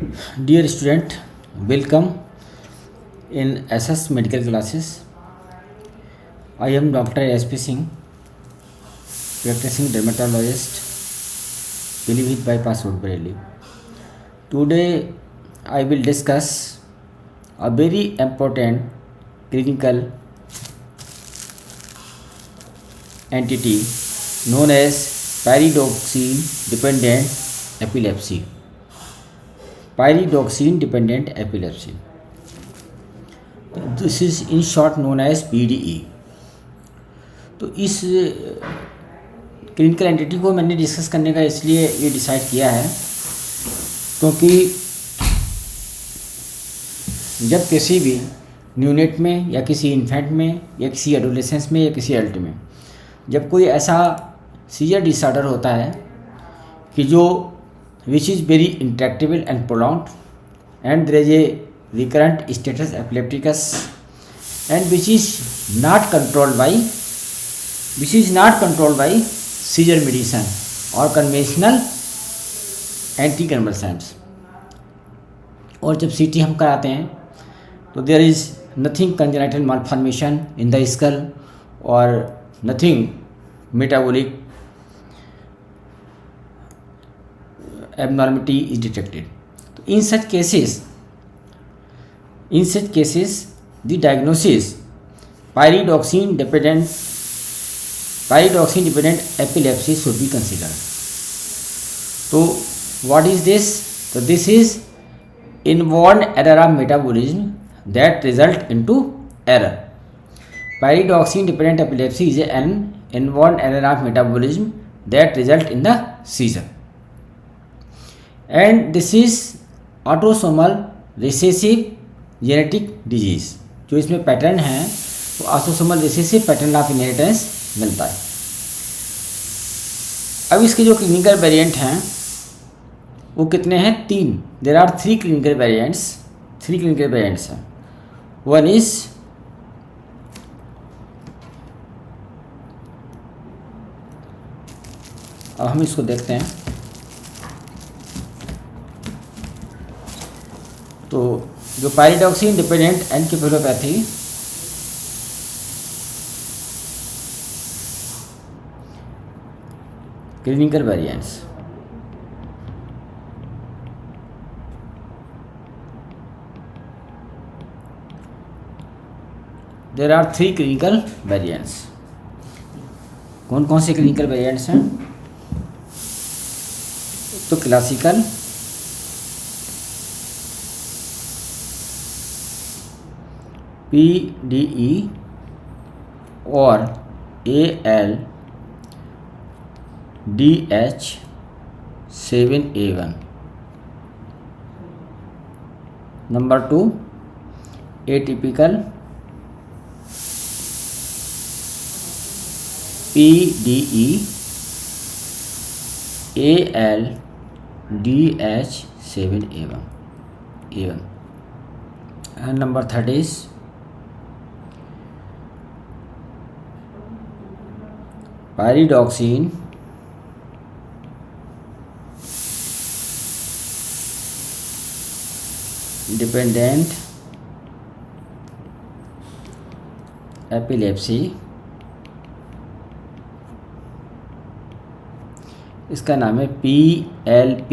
Dear student, welcome in SS Medical Classes. I am Dr. S.P. Singh, practicing dermatologist, Pilibhit Bypass Road, Bareilly. Today, I will discuss a very important clinical entity known as pyridoxine dependent epilepsy. Pyridoxine dependent epilepsy. This is in short known as PDE. तो इस clinical entity को मैंने discuss करने का इसलिए ये decide किया है क्योंकि जब किसी भी न्यूनेट में या किसी इन्फेंट में या किसी एडोलेसेंस में या किसी एडल्ट में जब कोई ऐसा सीजर डिसऑर्डर होता है कि जो which is very intractable and prolonged and there is a recurrent status epilepticus and which is not controlled by seizure medicine और कन्वेंशनल एंटी कन्वल्सेंट्स। और जब सीटी हम कराते हैं तो there is nothing congenital malformation in the skull और nothing metabolic abnormality is detected. So in such cases the diagnosis pyridoxine dependent epilepsy should be considered. So what is this? So this is inborn error of metabolism that result into error. Pyridoxine dependent epilepsy is an inborn error of metabolism that result in the seizure. And this is autosomal recessive genetic disease. जो इसमें pattern है वो autosomal recessive pattern of inheritance मिलता है। अब इसके जो clinical variant हैं वो कितने हैं? 3। देयर आर 3 क्लिनिकल वेरिएंट्स हैं। वन इज अब हम इसको देखते हैं। तो जो pyridoxine dependent encephalopathy clinical variants, there are 3 clinical variants. कौन कौन से क्लिनिकल वेरिएंट्स हैं? तो क्लासिकल, PDE और ALDH7A1। Number 2 atypical, PDE ALDH7A1 and number 3rd is pyridoxine dependent epilepsy। इसका नाम है PLP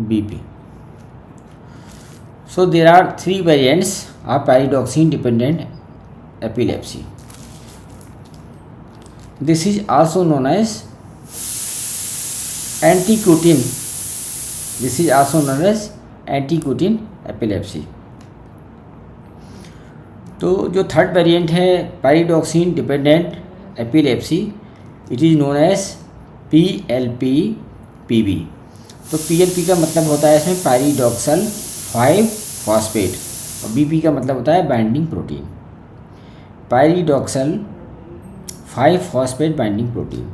BP. So there are 3 variants of pyridoxine dependent epilepsy. This is also known as anticotin epilepsy. तो जो 3rd variant है pyridoxine dependent epilepsy, it is known as PLP-PB। तो PLP का मतलब होता है इसमें पायरिडॉक्सल 5-फॉस्फेट और BP का मतलब होता है binding protein. Pyridoxal five phosphate binding protein.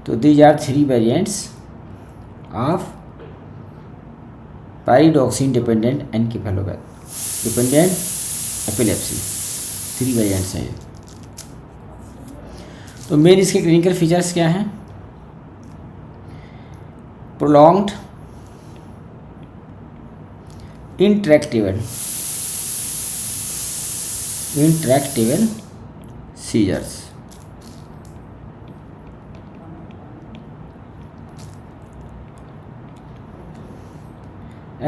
तो these are 3 variants of pyridoxine dependent epilepsy. 3 variants हैं। तो मेन इसके क्लिनिकल फीचर्स क्या हैं? Prolonged intractable seizures,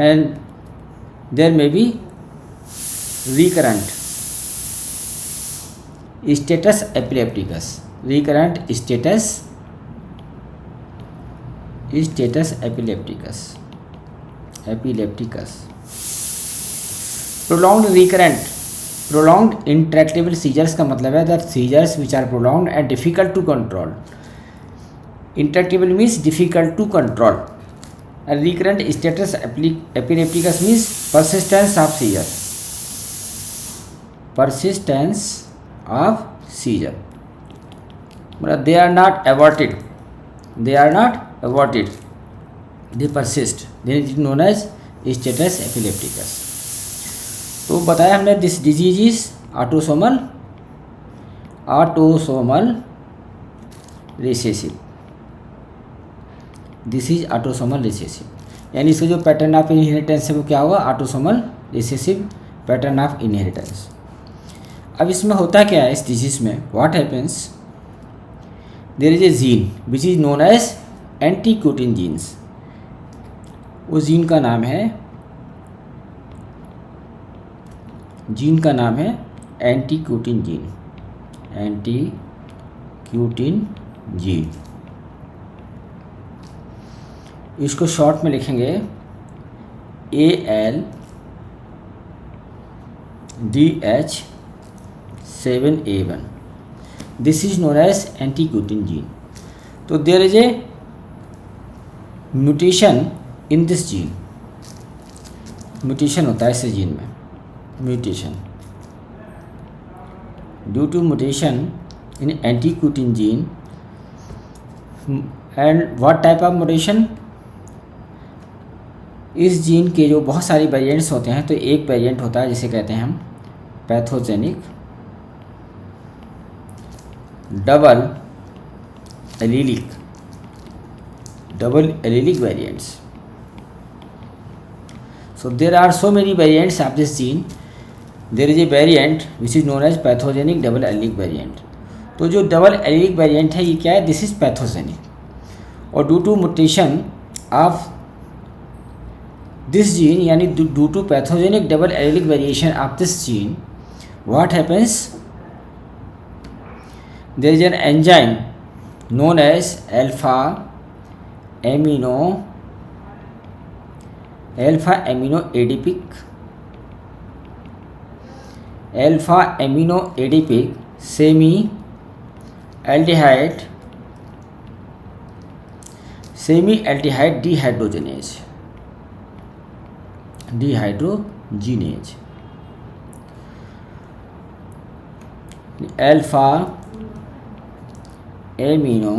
and there may be recurrent status epilepticus, prolonged intractable seizures का मतलब है that seizures which are prolonged and difficult to control. Intractable means difficult to control, and recurrent status epilepticus means persistence of seizure. मतलब they are not aborted, they persist, then it is known as status epilepticus. तो बताया हमने this disease is autosomal recessive, this is autosomal recessive, यानी इसका जो pattern of inheritance है वो क्या होगा? Autosomal recessive pattern of inheritance. अब इसमें होता क्या है इस डिजीज में? What happens, there is a gene which is known as antiquitin genes. उस जीन का नाम है एंटीक्यूटिन जीन। इसको शॉर्ट में लिखेंगे ALDH7A1। This is known as antiquitin gene. तो there is a mutation in this gene, mutation होता है इस जीन में, mutation due to mutation in antiquitin gene. And what type of mutation? इस जीन के जो बहुत सारे वेरिएंट्स होते हैं, तो एक वेरिएंट होता है जिसे कहते हैं हम pathogenic double allelic variants. So there are so many variants of this gene. There is a variant which is known as pathogenic double allelic variant. तो जो डबल एलीलिक वेरिएंट है ये क्या है? दिस इज पैथोजेनिक, और due to mutation of this gene, यानी due to pathogenic double allelic variation of this gene, what happens, there is an enzyme known as alpha amino adipic semi aldehyde dehydrogenase alpha amino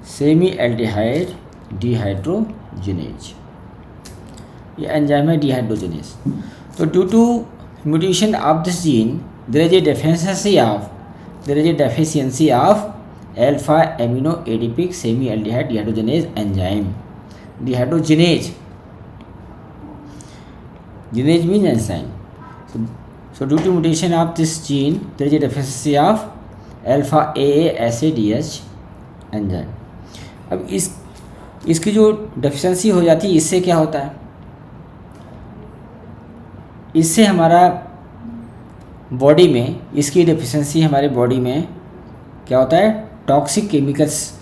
semi aldehyde dehydrogenase, ये enzyme है dehydrogenase. तो due to mutation of this gene there is a deficiency of alpha amino adipic semi aldehyde dehydrogenase enzyme. Dehydrogenase means enzyme. So due to mutation of this gene, there is a deficiency of alpha AASADH enzyme. अब इसकी जो deficiency हो जाती है, इससे क्या होता है? इससे हमारा बॉडी में, इसकी डेफिशिएंसी हमारे बॉडी में क्या होता है? टॉक्सिक केमिकल्स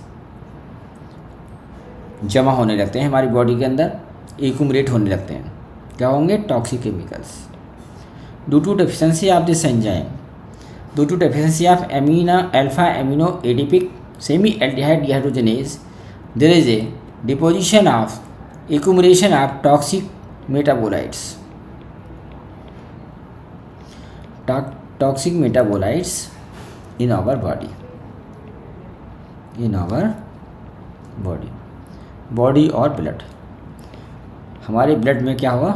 जमा होने लगते हैं हमारी बॉडी के अंदर, एक्यूमुलेट होने लगते हैं। क्या होंगे? Toxic chemicals. Due to deficiency of this enzyme, due to deficiency of alpha amino adipic semi aldehyde dehydrogenase, there is a deposition of accumulation of toxic metabolites in our body और blood. हमारे blood में क्या हुआ?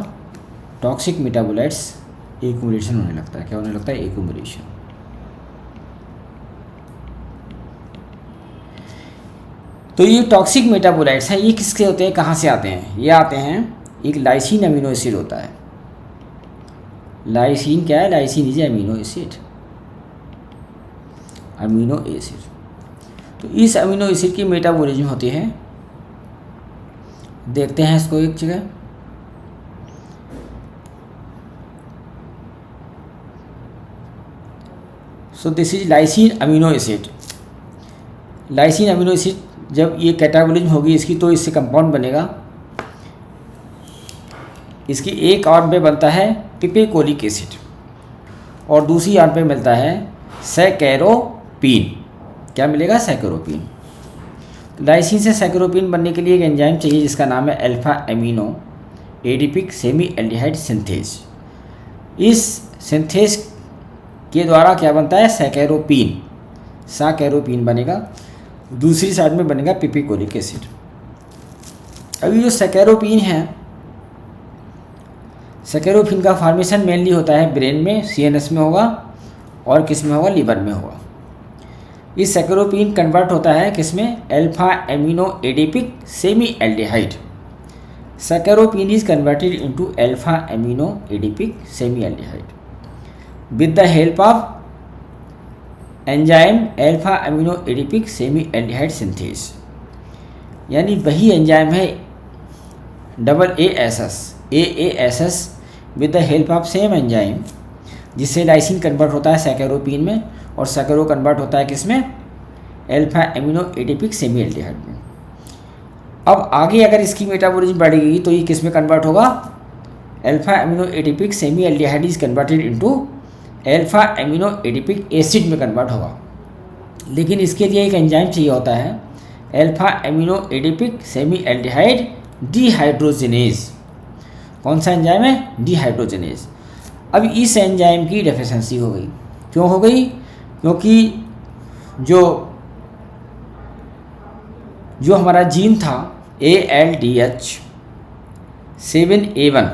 Toxic metabolites accumulation होने लगता है। क्या होने लगता है? एक्यूमुलेशन। तो ये टॉक्सिक मेटाबोलाइट्स हैं, ये किसके होते हैं, कहाँ से आते हैं? ये आते हैं, एक लाइसिन अमीनो एसिड होता है। लाइसिन क्या है? Lysine is amino acid, amino acid. तो इस अमीनो एसिड की मेटाबॉलिज्म होती है, देखते हैं इसको एक जगह। सो this is lysine amino acid. Lysine amino acid जब ये कैटाबॉलिज्म होगी इसकी, तो इससे कंपाउंड बनेगा। इसकी एक आर्म पे बनता है पिपेकोलिक एसिड और दूसरी आर्म पे मिलता है सैकैरोपीन। क्या मिलेगा? सैकैरोपीन। लाइसिन से सैकैरोपीन बनने के लिए एक एंजाइम चाहिए जिसका नाम है alpha amino adipic semi aldehyde synthase. इस सिंथेज के द्वारा क्या बनता है? सैकैरोपीन, साकैरोपीन बनेगा। दूसरी साइड में बनेगा पिपेकोलिक एसिड। अभी जो सैकैरोपीन है, सैकैरोपीन का फॉर्मेशन मेनली होता है ब्रेन में, सीएनएस में होगा, और किस में होगा? लीवर में होगा। इस सैकैरोपीन कन्वर्ट होता है किसमें? Alpha amino adipic semi aldehyde. Saccharopine is converted into alpha amino adipic semi aldehyde with the help of enzyme alpha amino adipic semi aldehyde synthase. यानी वही एंजाइम है AASS with the help of same enzyme, जिससे lysine convert होता है सैकैरोपीन में और सैकैरो convert होता है किसमें? Alpha amino adipic semi aldehyde में। अब आगे अगर इसकी मेटाबॉलिज्म बढ़ेगी तो ये किस में कन्वर्ट होगा? Alpha amino adipic semi aldehyde is converted into alpha amino adipic acid में कन्वर्ट होगा। लेकिन इसके लिए एक एंजाइम चाहिए होता है alpha amino adipic semi aldehyde dehydrogenase. कौन सा एंजाइम है? डिहाइड्रोजिनेज। अब इस एंजाइम की डेफिशिएंसी हो गई। क्यों हो गई? क्योंकि जो हमारा जीन था ALDH7A1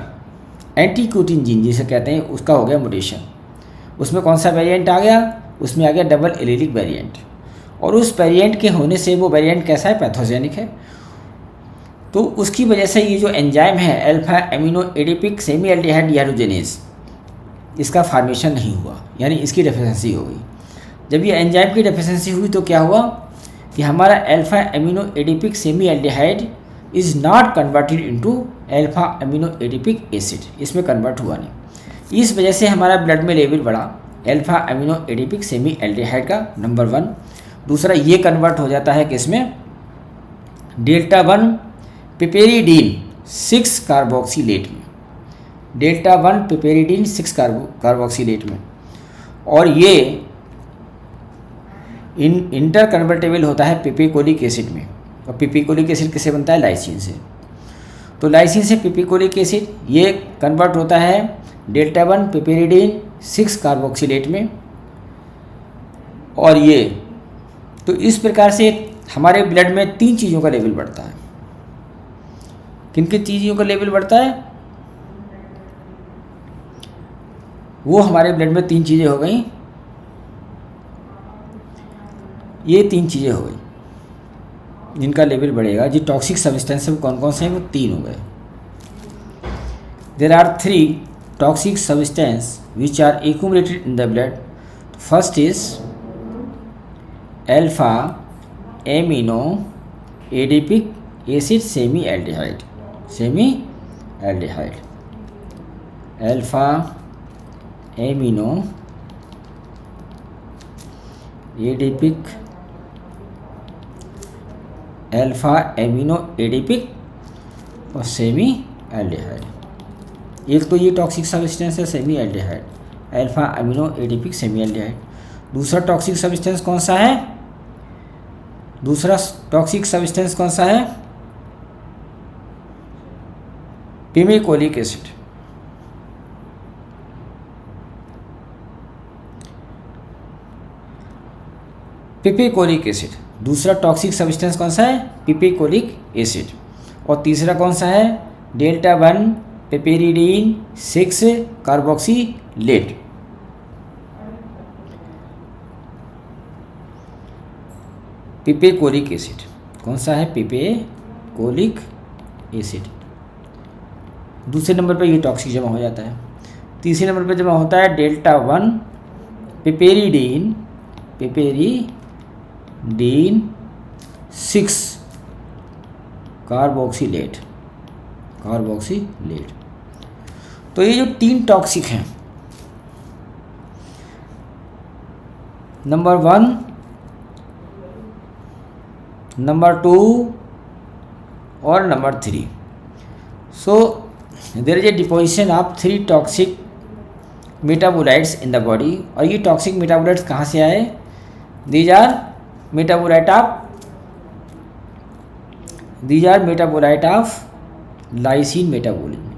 एंटीकोटिन जीन जिसे कहते हैं, उसका हो गया म्यूटेशन। उसमें कौन सा वेरिएंट आ गया? उसमें आ गया डबल एलीलिक वेरिएंट। और उस वेरिएंट के होने से वो वेरिएंट कैसा है? पैथोजेनिक है। तो उसकी वजह से ये जो एंजाइम है alpha amino adipic semi aldehyde dehydrogenase, इसका फॉर्मेशन नहीं हुआ, यानी इसकी डेफिशिएंसी हो गई। जब ये एंजाइम की डेफिशिएंसी हुई तो क्या हुआ कि हमारा alpha amino adipic semi aldehyde is not converted into alpha amino adipic acid, इसमें कन्वर्ट हुआ नहीं। इस वजह से हमारा ब्लड में लेवल बढ़ा alpha amino adipic semi aldehyde का, नंबर 1। दूसरा, ये कन्वर्ट हो जाता है किसमें? डेल्टा 1 पिपेरिडीन 6 कार्बोक्सिलेट में, डेल्टा 1 पिपेरिडीन 6 कार्बोक्सिलेट में। और ये इंटर कन्वर्टेबल होता है पिपेकोलिक एसिड में। और पिपेकोलिक एसिड किससे बनता है? लाइसिन से। तो लाइसिन से पिपेकोलिक एसिड ये कन्वर्ट होता है डेल्टा 1 पिपेरिडीन 6 कार्बोक्सिलेट में। और ये तो इस प्रकार से हमारे ब्लड में 3 चीज़ों का लेवल बढ़ता है। किन किन चीज़ों का लेवल बढ़ता है? वो हमारे ब्लड में 3 चीज़ें हो गई। ये 3 चीज़ें हो गई जिनका लेवल बढ़ेगा। जो टॉक्सिक सब्सटेंस है कौन कौन से हैं? वो 3 हो गए। There are 3 toxic substance which are accumulated in the blood. First is alpha amino adipic acid semi aldehyde, semi aldehyde, alpha amino adipic, alpha amino adipic और सेमी एल्डिहाइड। एक तो ये टॉक्सिक सब्सटेंस है semi aldehyde, alpha amino adipic semi aldehyde. दूसरा toxic substance कौन सा है? दूसरा टॉक्सिक सब्सटेंस कौन सा है? Pimecolic acid. Pipecolic acid. दूसरा टॉक्सिक सब्सटेंस कौन सा है? पिपेकोलिक एसिड। और तीसरा कौन सा है? Delta 1 piperidine 6 carboxylate. Pipecolic acid कौन सा है? पिपेकोलिक एसिड। दूसरे नंबर पर ये टॉक्सिक जमा हो जाता है। तीसरे नंबर पर जमा होता है डेल्टा 1 पिपेरिडीन 6 कार्बोक्सिलेट। तो ये जो 3 टॉक्सिक हैं, नंबर 1, नंबर 2 और number 3। So there is a deposition of 3 toxic metabolites in the body. और ये टॉक्सिक मेटाबोलाइट्स कहाँ से आए? These are metabolite of lysine metabolism,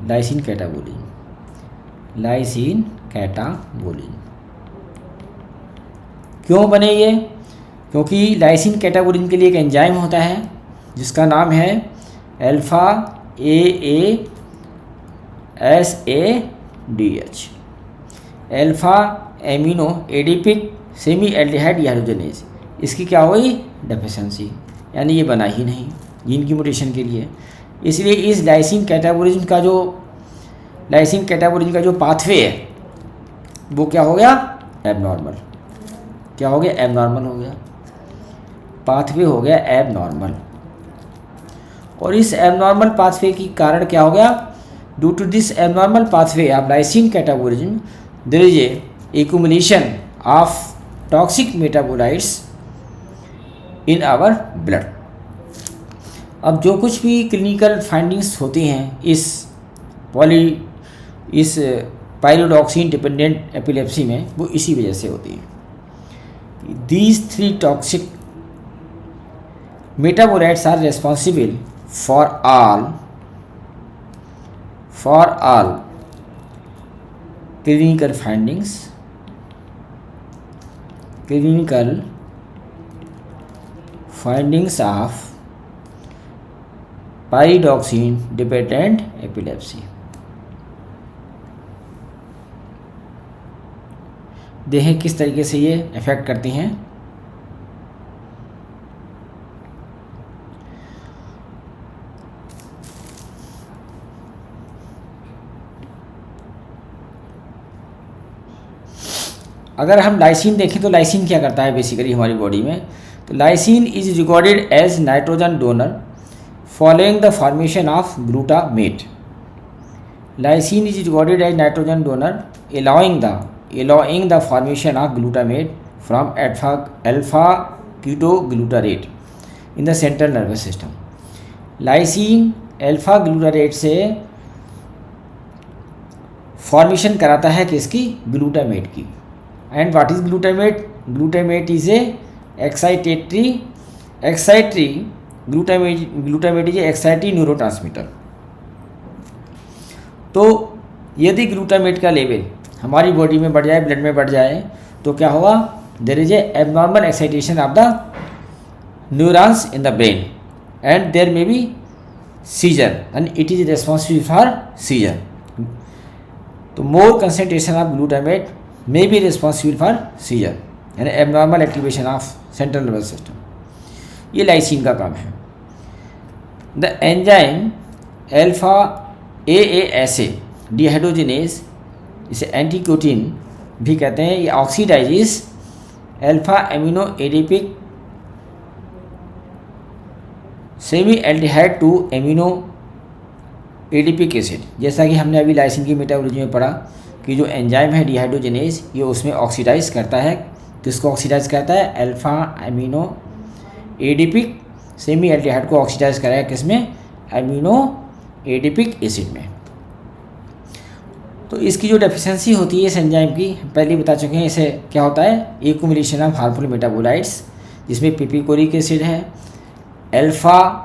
lysine catabolism. क्यों बने ये? क्योंकि लाइसिन कैटाबोलिज्म के लिए एक एंजाइम होता है जिसका नाम है alpha AASADH, alpha amino adipic semi aldehyde dehydrogenase. इसकी क्या हुई? डेफिशिएंसी, यानी ये बना ही नहीं जीन की म्यूटेशन के लिए। इसलिए इस लाइसिन कैटाबोलिज्म का जो पाथवे है वो क्या हो गया? एबनॉर्मल। क्या हो गया? एबनॉर्मल हो गया। पाथवे हो गया एबनॉर्मल। और इस एबनॉर्मल पाथवे के कारण क्या हो गया? Due to this abnormal pathway of lysine catabolism there is a accumulation of toxic metabolites in our blood. अब जो कुछ भी क्लिनिकल फाइंडिंग्स होती हैं इस पायरिडॉक्सिन डिपेंडेंट एपिलेप्सी में, वो इसी वजह से होती है। These 3 toxic metabolites are responsible for all clinical findings of pyridoxine dependent epilepsy। देखें किस तरीके से ये इफेक्ट करती हैं। अगर हम लाइसिन देखें तो लाइसिन क्या करता है बेसिकली हमारी बॉडी में? तो lysine is recorded as nitrogen donor following the formation of glutamate. Lysine is recorded as nitrogen donor allowing the formation of glutamate from alpha ketoglutarate in the central nervous system। Lysine alpha glutarate से formation कराता है किसकी? Glutamate की। And what is glutamate? Glutamate is glutamate is excitatory neurotransmitter. तो यदि glutamate का level हमारी body में बढ़ जाए, ब्लड में बढ़ जाए, तो क्या होगा? There is a abnormal excitation of the neurons in the brain and there may be seizure and it is responsible for seizure. तो more concentration of glutamate may be responsible for seizure यानी abnormal activation of central nervous system. ये lysine का काम है। The enzyme alpha AASA dehydrogenase, इसे antiquitin भी कहते हैं, ये oxidises alpha amino adipic semi aldehyde to amino adipic acid. जैसा कि हमने अभी लाइसिन की मेटाबॉलिज्म में पढ़ा कि जो एंजाइम है डिहाइड्रोजिनेज, ये उसमें ऑक्सीडाइज करता है। किसको ऑक्सीडाइज करता है? Alpha amino adipic semi aldehyde को ऑक्सीडाइज कराया किसमें? एमिनो एडिपिक एसिड में। तो इसकी जो डेफिशिएंसी होती है इस एंजाइम की, पहले बता चुके हैं, इसे क्या होता है? एक्यूमुलेशन ऑफ हार्मफुल मेटाबोलाइट्स, जिसमें पिपिकोलिक एसिड है, alpha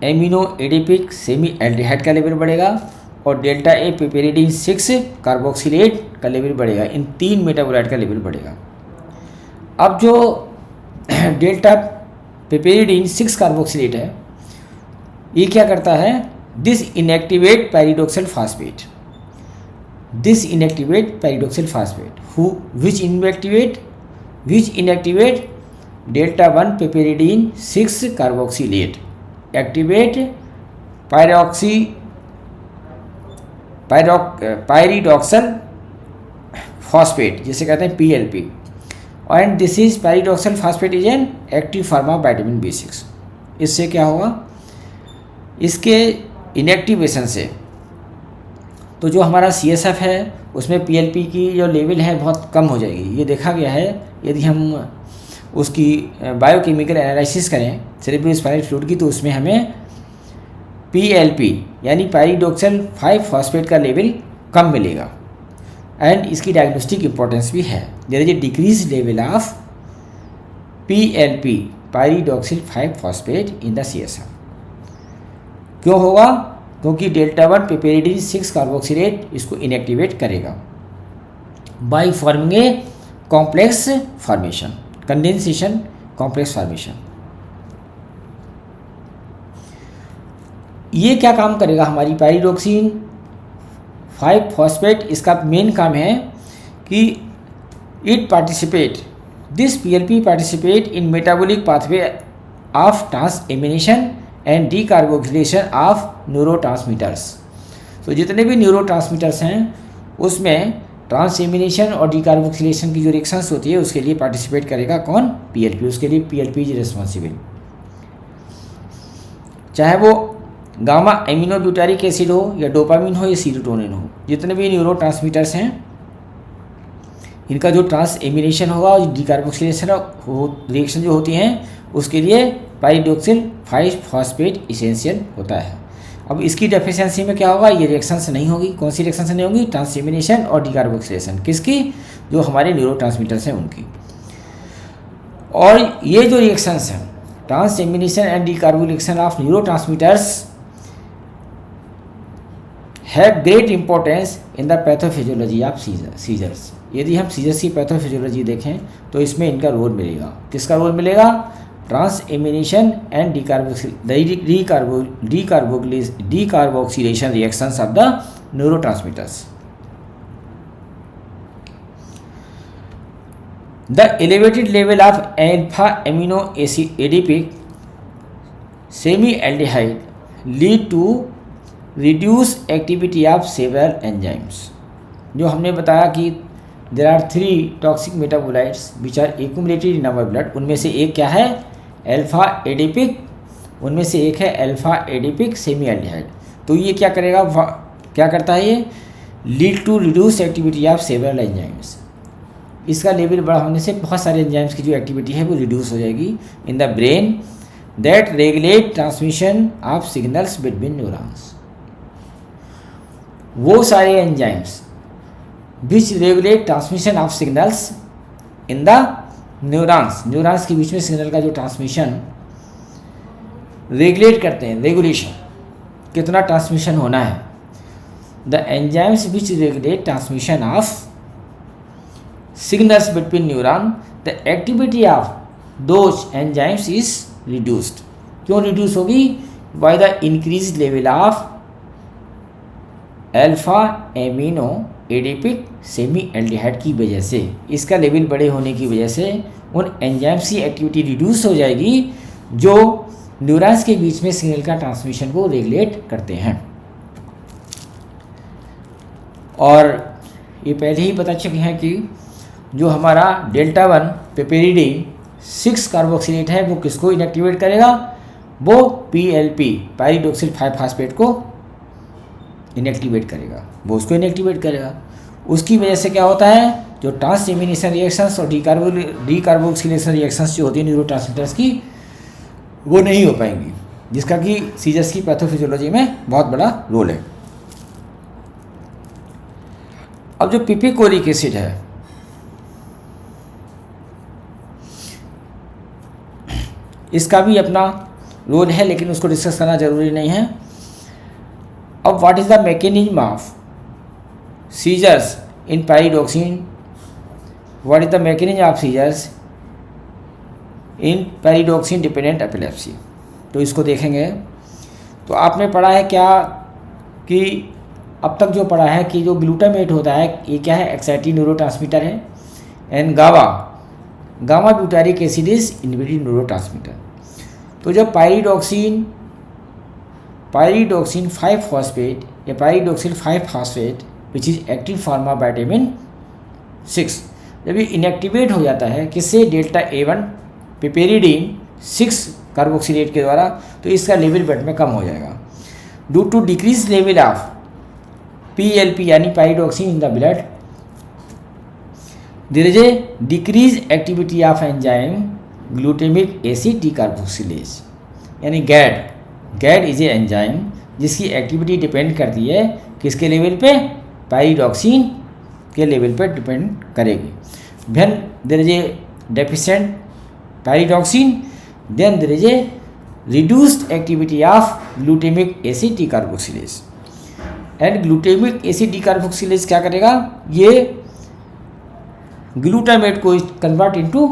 amino adipic semi aldehyde का लेवल बढ़ेगा और डेल्टा ए पिपेरिडीन 6 कार्बोक्सिलेट का लेवल बढ़ेगा। इन 3 मेटाबोलाइट का लेवल बढ़ेगा। अब जो डेल्टा पिपेरिडीन 6 कार्बोक्सिलेट है, ये क्या करता है? This inactivate pyridoxal phosphate, this inactivate pyridoxal phosphate who which inactivate delta 1 piperidine 6 carboxylate, activate pyridoxal phosphate जिसे कहते हैं PLP, and this is pyridoxal phosphate is an active form of vitamin B6। इससे क्या होगा, इसके इनएक्टिवेशन से तो जो हमारा CSF है उसमें PLP की जो लेवल है बहुत कम हो जाएगी। ये देखा गया है, यदि हम उसकी बायोकेमिकल एनालिसिस करें सेरेब्रोस्पाइनल फ्लूइड की, तो उसमें हमें PLP यानी पायरिडोक्सल 5 फॉस्फेट का लेवल कम मिलेगा, एंड इसकी डायग्नोस्टिक इंपॉर्टेंस भी है। There is a decrease level of PLP pyridoxal 5 phosphate in the CSF। क्यों होगा, क्योंकि डेल्टा 1 पेपेरिडीन 6 कार्बोक्सिलेट इसको इनएक्टिवेट करेगा by forming a complex formation, condensation complex formation. ये क्या काम करेगा, हमारी पायरिडोक्सिन 5 फॉस्फेट, इसका मेन काम है कि it participate, this PLP participate in metabolic pathway of transamination and decarboxylation of neurotransmitters. तो जितने भी न्यूरोट्रांसमीटर्स हैं उसमें ट्रांसएमिनेशन और डीकार्बोक्सिलेशन की जो रिएक्शंस होती है उसके लिए पार्टिसिपेट करेगा कौन, PLP। उसके लिए PLP इज रिस्पॉन्सिबल, चाहे वो गामा एमिनोब्यूटारिक एसिड हो या डोपामिन हो या सीरोटोनिन हो। जितने भी न्यूरोट्रांसमीटर्स हैं इनका जो ट्रांसएमिनेशन होगा और डीकार्बोक्सिलेशन रिएक्शन जो होती हैं उसके लिए पायरिडोक्सिल 5 फॉस्फेट इसेंशियल होता है। अब इसकी डेफिशिएंसी में क्या होगा, ये रिएक्शंस नहीं होगी। कौन सी रिएक्शंस नहीं होंगी, ट्रांसएमिनेशन और डीकार्बोक्सिलेशन, किसकी, जो हमारे न्यूरोट्रांसमीटर्स हैं उनकी। और ये जो रिएक्शंस हैं transamination and decarboxylation of neurotransmitters have great importance in the pathophysiology of seizures. यदि हम सीजर्स की पैथोफिजियोलॉजी देखें तो इसमें इनका रोल मिलेगा। किसका रोल मिलेगा, transamination and decarboxylation reactions of the neurotransmitters. The elevated level of alpha amino acid adipic semi aldehyde lead to reduce activity of several enzymes. जो हमने बताया कि there are 3 toxic metabolites which are accumulated in our blood. उनमें से एक क्या है, alpha adipic, उनमें से एक है अल्फा एडिपिक सेमी एल्डिहाइड। तो ये क्या करेगा, क्या करता है, ये lead to reduce activity of several enzymes. इसका लेवल बड़ा होने से बहुत सारे एंजाइम्स की जो एक्टिविटी है वो रिड्यूस हो जाएगी इन the brain that regulate transmission of signals between neurons. वो सारे enzymes which regulate transmission of signals in the neurons के बीच में सिग्नल का जो ट्रांसमिशन रेगुलेट करते हैं, रेगुलेशन कितना ट्रांसमिशन होना है। The enzymes which regulate transmission of signals between neuron, the activity of those enzymes is reduced. क्यों रिड्यूस होगी, by the increase level of alpha amino adipic semi aldehyde की वजह से। इसका लेवल बड़े होने की वजह से उन एंजाइम्स की एक्टिविटी रिड्यूस हो जाएगी जो न्यूरॉन्स के बीच में सिग्नल का ट्रांसमिशन को रेगुलेट करते हैं। और ये पहले ही बता चुके हैं कि जो हमारा डेल्टा 1 पेपेरिडीन 6 कार्बोक्सिलेट है वो किसको इनएक्टिवेट करेगा, वो PLP पायरिडोक्सिल 5 फॉस्फेट को इनएक्टिवेट करेगा, वो उसको इनएक्टिवेट करेगा। उसकी वजह से क्या होता है, जो ट्रांसएमिनेशन रिएक्शंस और डीकार्बोक्सिलेशन रिएक्शंस जो होती है न्यूरोट्रांसमीटर्स की, वो नहीं हो पाएंगी, जिसका कि सीजर्स की पैथोफिजियोलॉजी में बहुत बड़ा रोल है। अब जो पिपिकोलिक एसिड है, इसका भी अपना रोल है, लेकिन उसको डिस्कस करना जरूरी नहीं है। अब what is the mechanism of seizures in pyridoxine, what is the mechanism of seizures in pyridoxine dependent epilepsy. तो इसको देखेंगे तो आपने पढ़ा है क्या कि अब तक जो पढ़ा है कि जो ग्लूटामेट होता है ये क्या है, एक्साइटिंग न्यूरोट्रांसमीटर है, and gamma butyric acid is inhibiting neurotransmitter. तो जब पायरिडॉक्सिन 5 फॉस्फेट या पायरिडॉक्सिल 5 phosphate which is active form of vitamin 6 जब ये इनएक्टिवेट हो जाता है किससे, डेल्टा A1 पिपेरिडीन 6 कार्बोक्सिलेट के द्वारा, तो इसका लेवल ब्लड में कम हो जाएगा। Due to decrease level of PLP यानी pyridoxine in the blood, there is a decrease activity of enzyme glutamic acid decarboxylase, यानी गैड इज ए एंजाइम जिसकी एक्टिविटी डिपेंड करती है किसके लेवल पे, पायरिडॉक्सिन के लेवल पर डिपेंड करेगी। When there is a deficient pyridoxine then there is a reduced activity of glutamic acid decarboxylase, and glutamic acid decarboxylase क्या करेगा, ये ग्लूटामेट को कन्वर्ट इनटू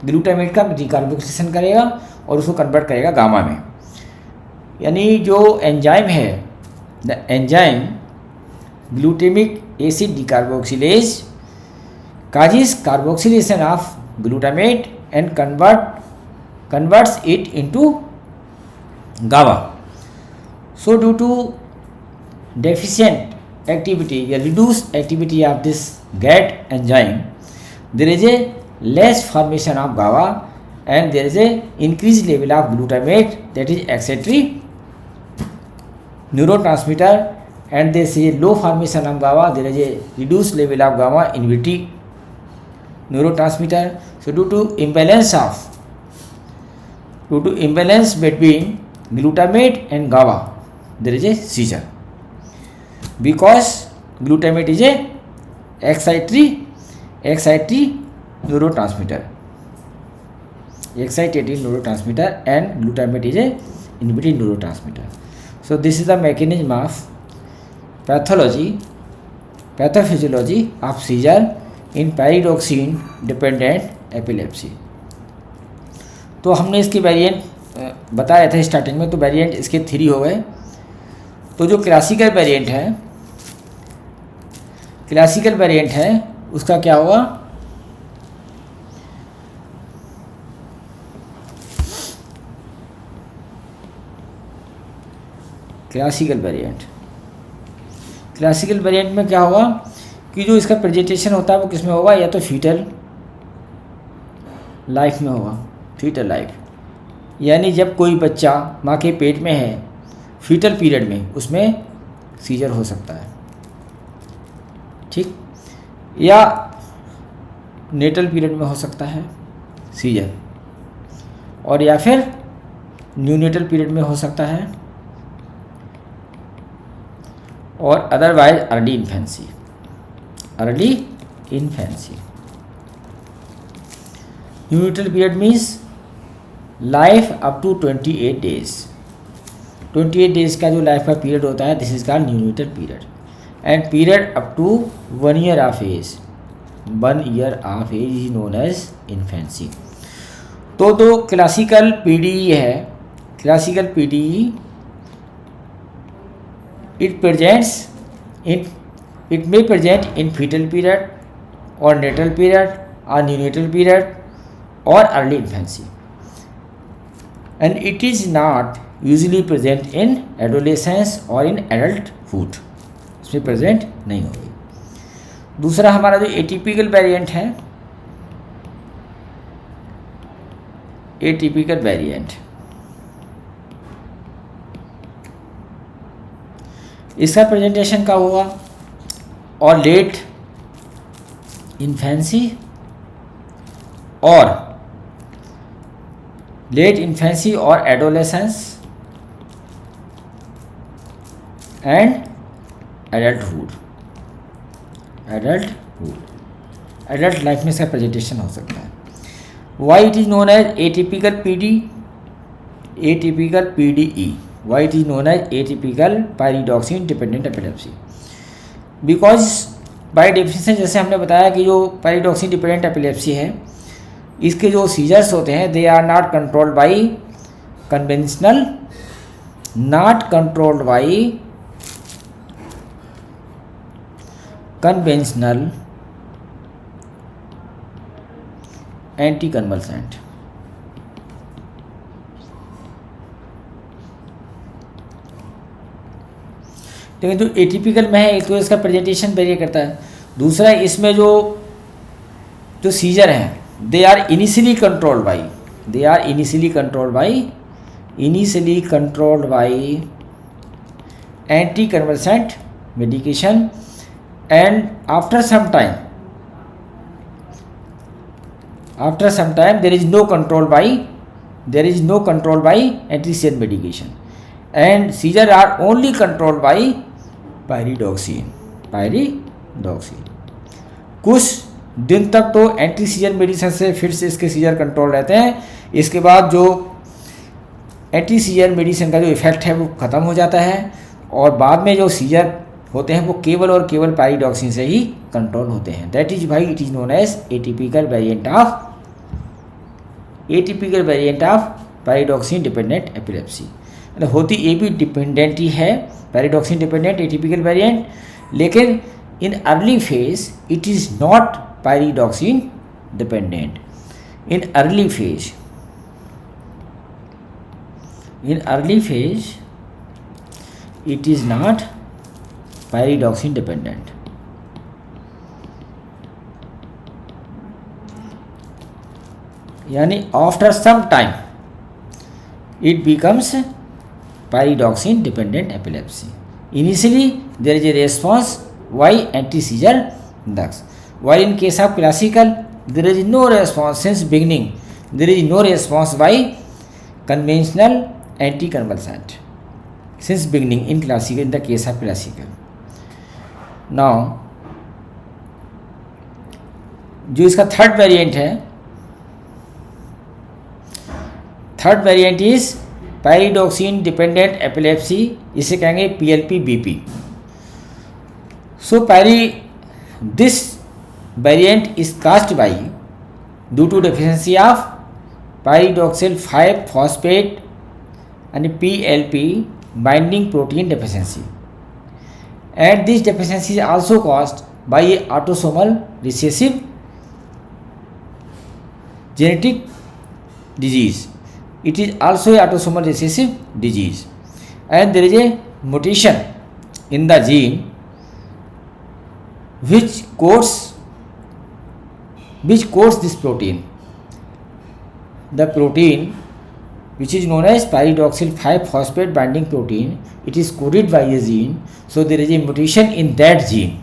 ग्लूटामेट का डीकार्बोक्सिलेशन करेगा और उसको कन्वर्ट करेगा गामा में। यानी जो एंजाइम है, the enzyme glutamic acid decarboxylase causes carboxylation of glutamate and converts it into GABA. So due to deficient activity or reduced activity of this GAT enzyme, there is a less formation of GABA and there is a increased level of glutamate, that is excitatory neurotransmitter, and there is a low formation of GABA, there is a reduced level of gamma inhibiting neurotransmitter. So due to imbalance between glutamate and GABA, there is a seizure, because glutamate is a excitatory neurotransmitter, and glutamate is a inhibiting neurotransmitter. So this is the mechanism of pathophysiology of seizure in pyridoxine dependent epilepsy. तो हमने इसके variant बताया था starting में, तो variant इसके 3 हो गए। तो जो क्लासिकल वेरिएंट है उसका क्या होगा, क्लासिकल वेरिएंट में क्या होगा कि जो इसका प्रेजेंटेशन होता है वो किस में होगा, या तो फीटल लाइफ में होगा, फीटल लाइफ, यानी जब कोई बच्चा माँ के पेट में है फीटल पीरियड में, उसमें सीजर हो सकता है, ठीक, या नेटल पीरियड में हो सकता है सीजर, और या फिर न्यूनेटल पीरियड में हो सकता है, और otherwise early infancy. Neonatal period means life up to 28 days. 28 days का जो लाइफ का पीरियड होता है, this is called neonatal period, and period up to 1 year of age is known as infancy. तो क्लासिकल पीडीई है, classical PDE it may present in fetal period or natal period or neonatal period or early infancy, and it is not usually present in adolescence or in adulthood, इसमें present नहीं होगी। दूसरा हमारा जो atypical variant है, atypical variant, इसका presentation का होगा और लेट इन्फेंसी और एडोलेसेंस एंड एडल्ट लाइफ में इसका प्रेजेंटेशन हो सकता है। Why it is known as atypical PDE, why it is known as atypical pyridoxine dependent epilepsy, because by definition जैसे हमने बताया कि जो पायरिडॉक्सिन डिपेंडेंट एपिलेप्सी है, इसके जो सीजर्स होते हैं they are not controlled by conventional not controlled by conventional anticonvulsant. लेकिन जो एटिपिकल में है एक तो इसका प्रेजेंटेशन वेरी करता है, दूसरा इसमें जो जो सीजर हैं they are initially controlled by anti convulsant medication and after some time there is no control by anti-seizure medication and seizure are only controlled by pyridoxine. कुछ दिन तक तो एंटी सीजर मेडिसिन से फिर से इसके सीजर कंट्रोल रहते हैं, इसके बाद जो एंटी सीजर मेडिसिन का जो इफेक्ट है वो ख़त्म हो जाता है और बाद में जो सीजर होते हैं वो केवल और केवल पायरिडॉक्सिन से ही कंट्रोल होते हैं. That is why it is known as atypical variant of pyridoxine dependent epilepsy. मतलब होती ये भी डिपेंडेंट ही है, पैराडॉक्सिन डिपेंडेंट एटिपिकल वेरिएंट, लेकिन in early phase it is not pyridoxine dependent. In early phase it is not pyridoxine dependent. यानी after some time it becomes pyridoxine dependent epilepsy. Initially there is a response by anti-seizure drugs, while in case of classical there is no response since beginning. There is no response by conventional anticonvulsant since beginning in the case of classical. Now जो इसका third variant is pyridoxine dependent epilepsy, इसे कहेंगे PLP-BP. So this variant is caused by due to deficiency of pyridoxal 5-phosphate and PLP binding protein deficiency, and this deficiency is also caused by a autosomal recessive genetic disease. It is also a autosomal recessive disease, and there is a mutation in the gene which codes this protein. The protein which is known as pyridoxal 5-phosphate binding protein, it is coded by a gene, so there is a mutation in that gene.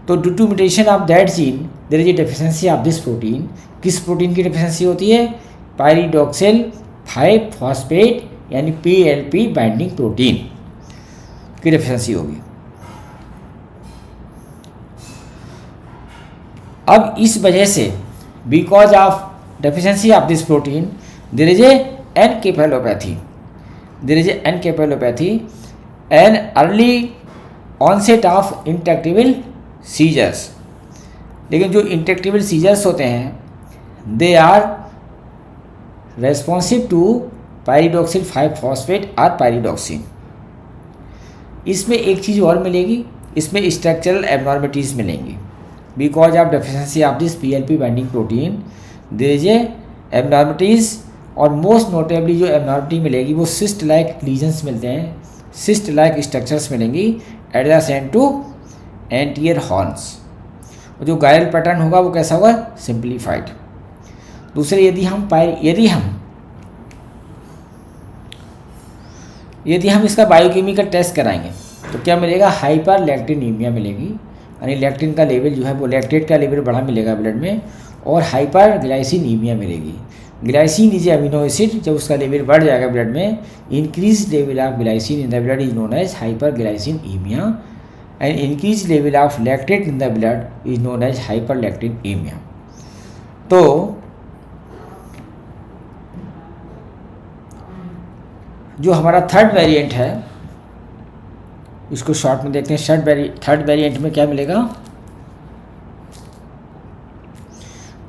तो due to mutation of that gene there is a deficiency of this protein. किस protein की deficiency होती है? पायरिडॉक्सिल 5-phosphate यानी PLP binding protein की deficiency होगी. अब इस वजह से because of deficiency of this protein there is a encephalopathy, an early onset of intractable seizures. लेकिन जो इंट्रैक्टेबल सीजर्स होते हैं they are responsive to pyridoxal 5-phosphate और पायरिडॉक्सिन. इसमें एक चीज़ और मिलेगी, इसमें स्ट्रक्चरल एबनॉर्मलिटीज़ मिलेंगी. Because of deficiency of this PLP binding protein there is a abnormalities, और मोस्ट नोटेबली जो एबनॉर्मलिटी मिलेगी वो सिस्ट लाइक लीजन्स मिलते हैं, सिस्ट लाइक स्ट्रक्चर्स मिलेंगी एडजेसेंट टू एंटीरियर हॉर्न्स. जो गायरल पैटर्न होगा वो कैसा होगा? सिंप्लीफाइड. दूसरे यदि हम इसका बायोकेमिकल टेस्ट कराएंगे तो क्या मिलेगा? हाइपर लैक्टिनीमिया मिलेगी, यानी लैक्टिन का लेवल जो है वो लैक्टेट का लेवल बड़ा मिलेगा ब्लड में, और हाइपर ग्लाइसीनीमिया मिलेगी. ग्लाइसिन इज अमीनो एसिड, जब उसका लेवल बढ़ जाएगा ब्लड में, increase level of glycine in the blood is known as hyperglycinemia, and increase level of lactate in the blood is known as hyperlactatemia. तो जो हमारा third variant है इसको शॉर्ट में देखते हैं. थर्ड वेरिएंट में क्या मिलेगा?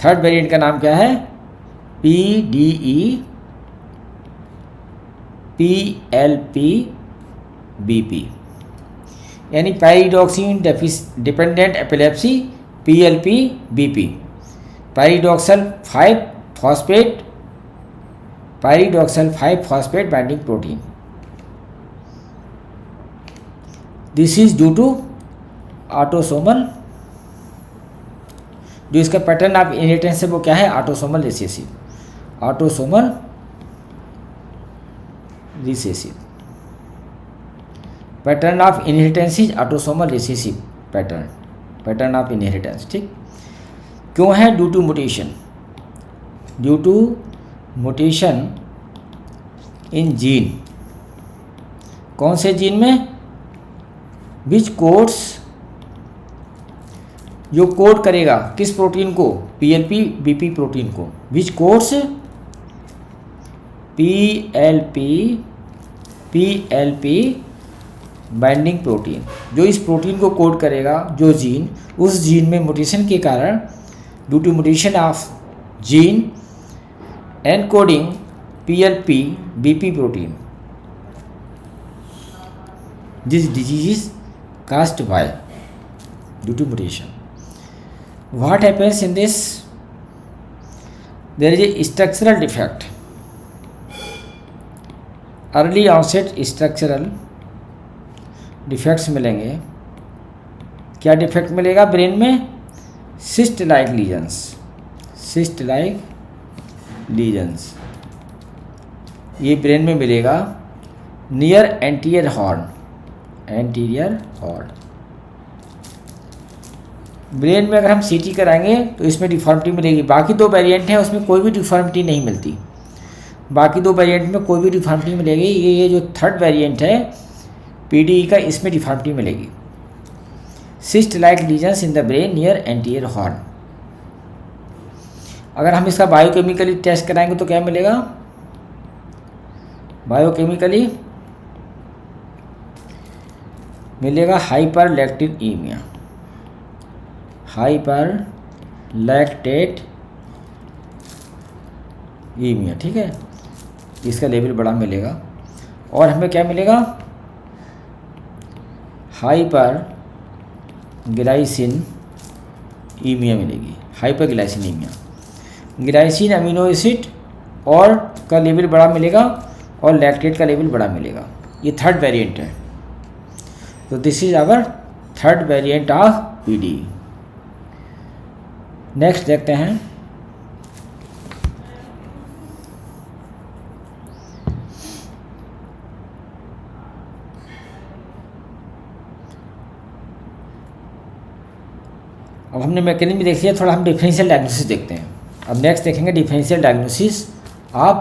थर्ड वेरिएंट का नाम क्या है? PDE PLPBP, यानी pyridoxine dependent epilepsy PLPBP, pyridoxal 5 phosphate binding protein. This is due to autosomal, जो इसका पैटर्न ऑफ इनहेरिटेंस है वो क्या है, autosomal recessive, autosomal recessive. Pattern of inheritance is autosomal recessive pattern of inheritance. ठीक, क्यों है? Due to mutation in gene. कौन से जीन में? विच कोड्स, जो कोड करेगा किस प्रोटीन को? PLPBP प्रोटीन को। विच कोड्स? PLP बाइंडिंग प्रोटीन, जो इस प्रोटीन को कोड करेगा, जो जीन, उस जीन में म्यूटेशन के कारण, due to mutation of gene encoding PLPBP protein, this disease is caused by due to mutation. What happens in this? There is a structural defect, early onset structural defects मिलेंगे। क्या defect मिलेगा brain में? cyst like lesions, ये brain में मिलेगा near anterior horn. Brain में अगर हम CT कराएंगे तो इसमें डिफॉर्मिटी मिलेगी। बाकी दो वेरिएंट हैं उसमें कोई भी डिफॉर्मिटी नहीं मिलती, बाकी दो वेरिएंट में कोई भी डिफॉर्मिटी मिलेगी। ये जो थर्ड वेरिएंट है PDE का, इसमें डिफॉर्मिटी मिलेगी। Cyst like lesions in the brain near anterior horn. अगर हम इसका बायोकेमिकली टेस्ट कराएंगे तो क्या मिलेगा? बायोकेमिकली मिलेगा हाइपरलैक्टेमीनिया, ठीक है, इसका लेवल बड़ा मिलेगा। और हमें क्या मिलेगा? हाइपरग्लाइसिनीमिया मिलेगी, हाइपरग्लाइसिनीमिया। ग्लाइसिन अमीनो एसिड और का लेवल बड़ा मिलेगा और लैक्टेट का लेवल बड़ा मिलेगा। ये थर्ड वेरिएंट है। तो this is our third variant of PDE। Next देखते हैं, अब हमने मैकेनिज्म देख लिया, थोड़ा हम डिफरेंशियल डायग्नोसिस देखते हैं। अब नेक्स्ट देखेंगे differential diagnosis of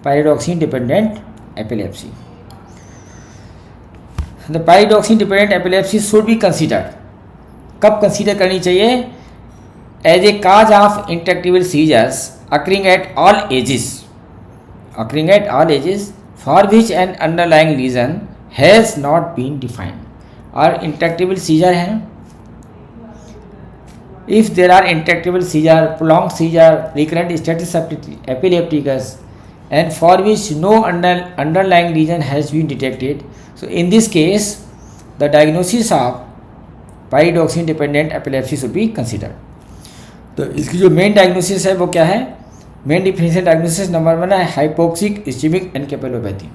pyridoxine dependent epilepsy. The pyridoxine dependent epilepsy should be considered, कब कंसीडर करनी चाहिए? As a cause of intractable seizures occurring at all ages for which an underlying reason has not been defined. और intractable seizure हैं, if there are intractable seizure, prolonged seizure, recurrent status epilepticus, and for which no underlying lesion has been detected, so in this case the diagnosis of pyridoxine dependent epilepsy should be considered. तो इसकी जो main diagnosis है वो क्या है? Main differential diagnosis number 1 है hypoxic ischemic encephalopathy.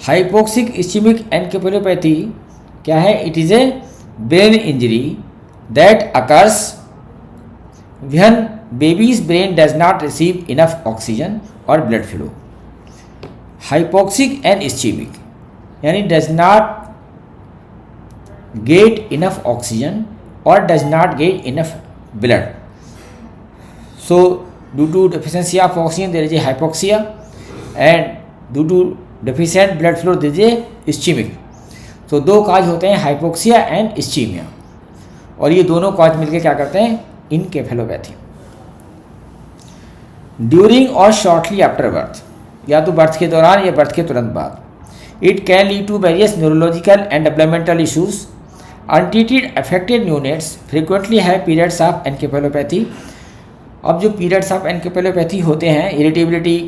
Hypoxic ischemic encephalopathy क्या है? It is a brain injury that occurs when baby's brain does not receive enough oxygen or blood flow. Hypoxic and ischemic यानी does not get enough oxygen or does not get enough blood. So due to deficiency of oxygen there is a hypoxia, and due to deficient blood flow there is a ischemic. तो दो काज होते हैं, hypoxia and ischaemia, और ये दोनों cause मिलकर क्या करते हैं? इनकेफेलोपैथी। ड्यूरिंग और शॉर्टली आफ्टर बर्थ, या तो बर्थ के दौरान या बर्थ के तुरंत बाद। It can lead to various neurological and developmental issues. Untreated affected neonates frequently have periods of encephalopathy. अब जो पीरियड्स ऑफ एनकेफेलोपैथी होते हैं, irritability,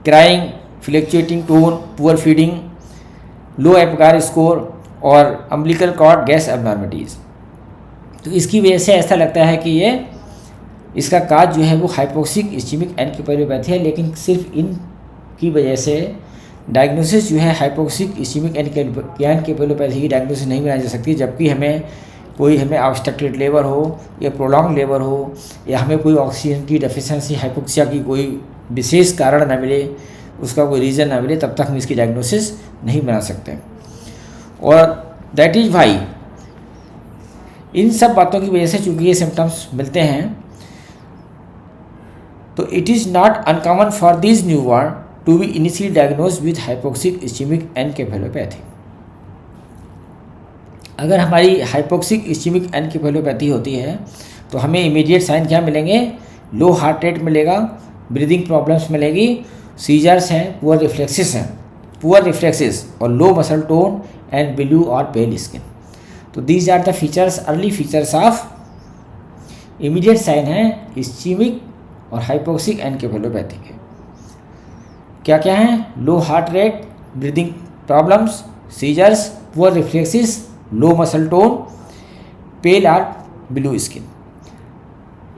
crying, fluctuating tone, poor feeding, low Apgar score और अम्बिलिकल कॉर्ड गैस एबनॉर्मलिटीज़। तो इसकी वजह से ऐसा लगता है कि ये इसका काज जो है वो हाइपोक्सिक इस्चेमिक एनकेफेलोपैथी है, लेकिन सिर्फ इन की वजह से डायग्नोसिस जो है हाइपोक्सिक इस्चेमिक एनकेफेलोपैथी की डायग्नोसिस नहीं बनाई जा सकती, जबकि हमें ऑब्स्ट्रक्टेड लेबर हो या प्रोलॉन्ग लेबर हो या हमें कोई ऑक्सीजन की डेफिशिएंसी हाइपोक्सिया की कोई विशेष कारण ना मिले, उसका कोई रीज़न ना मिले, तब तक हम इसकी डायग्नोसिस नहीं बना सकते। और दैट इज़ वाई इन सब बातों की वजह से चूँकि ये सिम्टम्स मिलते हैं, तो it is not uncommon for this newborn to be initially diagnosed with hypoxic ischemic encephalopathy. अगर हमारी हाइपोक्सिक इस्चेमिक एनकेफेलोपैथी होती है तो हमें इमीडिएट साइन क्या मिलेंगे? लो हार्ट रेट मिलेगा, ब्रीदिंग प्रॉब्लम्स मिलेगी, सीजर्स हैं, पुअर रिफ्लेक्सेस और low muscle tone and blue और पेल स्किन। तो these are the features, early features of immediate sign है इस्चेमिक और हाइपोक्सिक एनकेफेलोपैथी के। क्या क्या हैं? Low heart rate, breathing problems, seizures, poor reflexes, low muscle tone, pale और blue skin.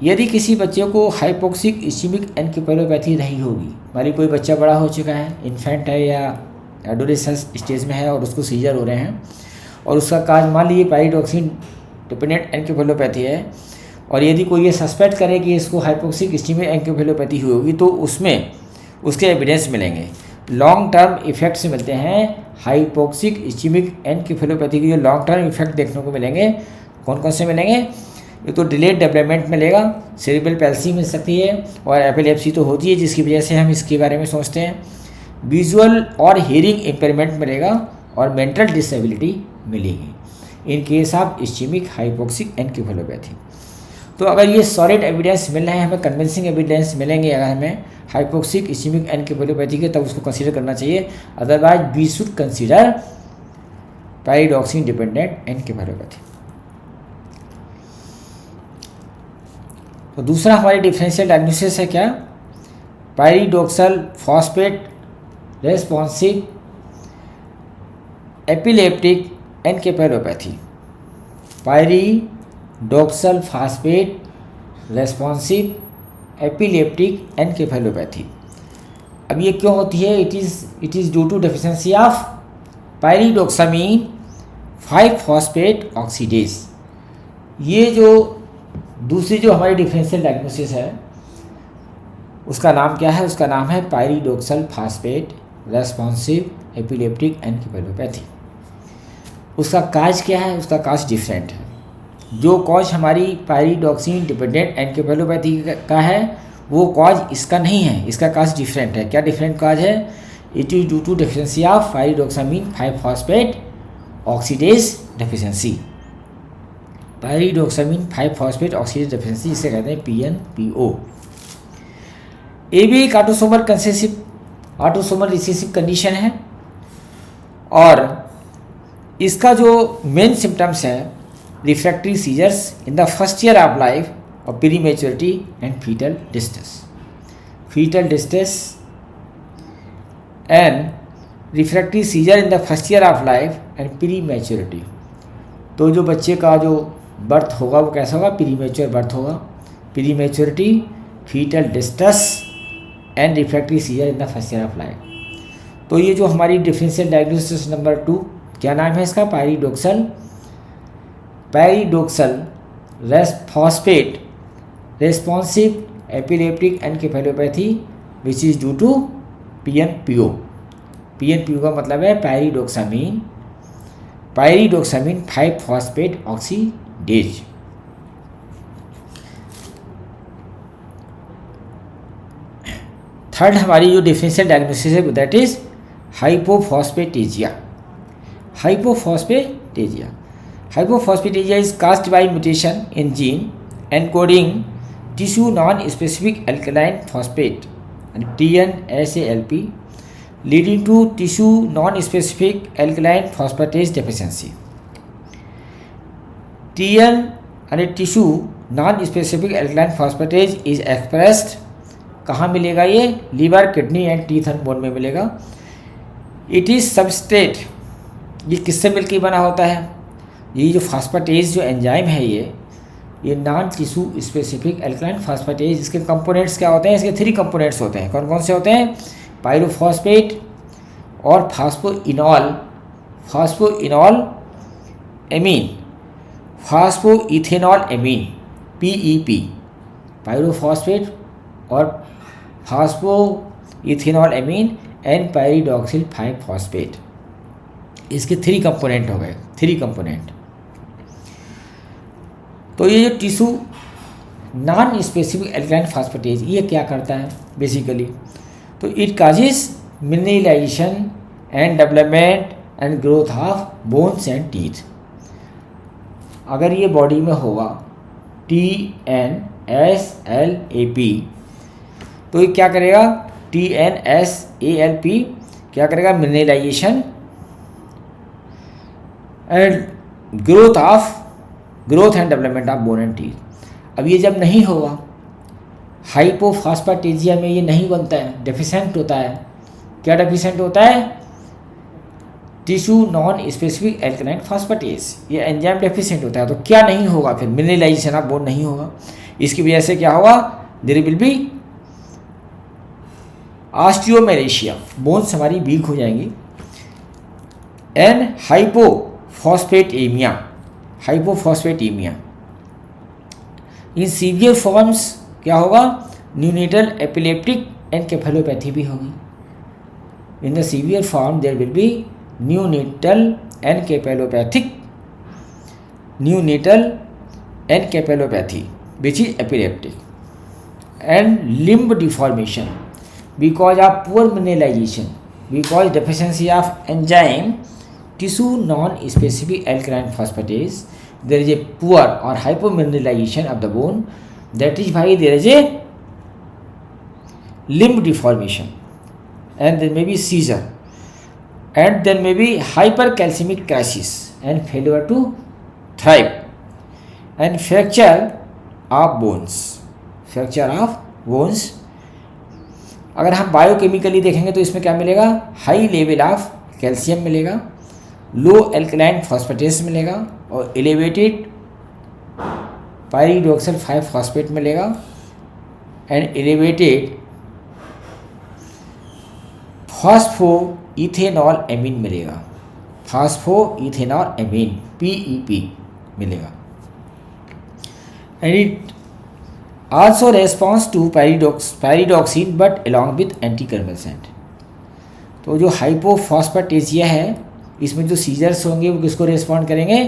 यदि किसी बच्चे को हाइपोक्सिक इस्चेमिक एनकेफेलोपैथी नहीं होगी, मान ली कोई बच्चा बड़ा हो चुका है, इन्फेंट है या एडोलेसेंस स्टेज में है और उसको सीजर हो रहे हैं और उसका काज मान लीजिए पायरिडॉक्सिन डिपेंडेंट एनकेफेलोपैथी है, और यदि कोई ये सस्पेक्ट करे कि इसको हाइपोक्सिक इस्चेमिक एनकेफेलोपैथी हुई होगी, तो उसमें उसके एविडेंस मिलेंगे, लॉन्ग टर्म इफेक्ट्स मिलते हैं। हाइपोक्सिक इस्चेमिक एनकेफेलोपैथी के जो लॉन्ग टर्म इफेक्ट देखने को मिलेंगे, कौन कौन से मिलेंगे? ये तो डिलेड डेवलपमेंट मिलेगा, सेरिब्रल पैल्सी मिल सकती है और एपिलेप्सी तो होती है जिसकी वजह से हम इसके बारे में सोचते हैं। विजुअल और हियरिंग इम्पेयरमेंट मिलेगा और मेंटल डिसेबिलिटी मिलेगी इन case of ischaemic hypoxic encephalopathy. तो अगर ये सॉलिड एविडेंस मिल रहे हैं, हमें कन्विंसिंग एविडेंस मिलेंगे अगर हमें हाइपोक्सिक इस्चेमिक एनकेफेलोपैथी के, तब उसको कंसीडर करना चाहिए। Otherwise we should consider pyridoxine dependent encephalopathy. तो दूसरा हमारी डिफरेंशियल डायग्नोसिस है क्या? Pyridoxal phosphate responsive epileptic encephalopathy. Pyridoxal phosphate responsive epileptic encephalopathy. अब ये क्यों होती है? It is due to deficiency of pyridoxamine five phosphate oxidase. ये जो दूसरी जो हमारी डिफरेंशियल डायग्नोसिस है उसका नाम क्या है? उसका नाम है pyridoxal phosphate responsive epileptic encephalopathy. उसका काज क्या है? उसका काज डिफरेंट है। जो कॉज हमारी पायरिडॉक्सिन डिपेंडेंट एनकेफेलोपैथी का है वो कॉज इसका नहीं है, इसका काज डिफरेंट है। क्या डिफरेंट काज है? It is due to deficiency of pyridoxamine five phosphate oxidase deficiency. Pyridoxamine five phosphate oxidase deficiency, इसे कहते हैं PNPO। ये भी एक ऑटोसोमल रिसेसिव कंडीशन है और इसका जो मेन सिम्टम्स है refractory seizures in the first year of life और prematurity and fetal distress and refractory seizure in the first year of life and prematurity. तो जो बच्चे का जो बर्थ होगा वो कैसा होगा? प्री मैच्योर बर्थ होगा। Prematurity, fetal distress and refractory seizure in the first year of life. तो ये जो हमारी डिफरेंशियल डायग्नोसिस नंबर 2, क्या नाम है इसका? Pyridoxal phosphate responsive epileptic encephalopathy which is due to PNPO। PNPO का मतलब है पायरिडॉक्सामीन 5-फॉस्फेट ऑक्सीडेज। थर्ड हमारी जो डिफरेंशियल डायग्नोसिस है that is hypophosphatasia. Hypophosphatemia is caused by mutation in gene encoding tissue non-specific alkaline phosphate and TNSALP, leading to tissue non-specific alkaline phosphatase deficiency. TN and tissue non-specific alkaline phosphatase is expressed कहाँ मिलेगा ये? Liver, kidney and teeth and bone में मिलेगा। It is substrate, ये किससे मिलकर बना होता है? ये जो फास्फेटेज जो एंजाइम है ये non tissue specific alkaline phosphatase. इसके कंपोनेंट्स क्या होते हैं? इसके 3 कंपोनेंट्स होते हैं। कौन कौन से होते हैं? पायरोफॉस्फेट और फास्फोइनॉल एमीन, फास्फोइथेनॉल एमीन, PEP, पायरोफॉस्फेट और फास्फोइथेनॉल एमीन एंड पायरिडॉक्सिल 5-फॉस्फेट। इसके 3 कंपोनेंट हो गए, 3 कंपोनेंट। तो ये जो tissue non specific alkaline phosphatase ये क्या करता है बेसिकली? तो it causes mineralization and development and growth of bones and teeth. अगर ये बॉडी में होगा TNSALP, तो ये क्या करेगा? TNSALP क्या करेगा? Mineralization and growth and development of bone and teeth. अब ये जब नहीं होगा, हाइपोफॉस्फेटेजिया में ये नहीं बनता है, डेफिशिएंट होता है। क्या डेफिशिएंट होता है? Tissue non specific alkaline phosphatase, ये एंजाइम डेफिशिएंट होता है। तो क्या नहीं होगा फिर? मिनरलाइजेशन ऑफ बोन नहीं होगा। इसकी वजह से क्या होगा? There will be osteomalacia, bones हमारी वीक हो जाएंगी, and hypophosphatemia. In severe forms क्या होगा? न्यूनेटल एपिलेप्टिक एनकेफेलोपैथी भी होगी। In the severe form there will be neonatal encephalopathy which is epileptic, and limb deformation because of poor mineralization, because deficiency of enzyme tissue non-specific alkaline phosphatase, there is a poor or hypomineralization of the bone, that is why there is a limb deformation, and there may be seizure, and there may be hypercalcemic crisis and failure to thrive, and fracture of bones. अगर हम biochemically देखेंगे तो इसमें क्या मिलेगा? High level of calcium मिलेगा, लो alkaline phosphatase मिलेगा, और एलिवेटेड पायरिडॉक्सिल 5-फॉस्फेट मिलेगा, एंड एलिवेटेड फास्फोइथेनॉल एमीन मिलेगा, PEP मिलेगा। And it also responds to pyridoxine but along with anticonvulsant। तो जो हाइपोफॉस्फेटेजिया है इसमें जो सीजर्स होंगे वो किसको रेस्पॉन्ड करेंगे?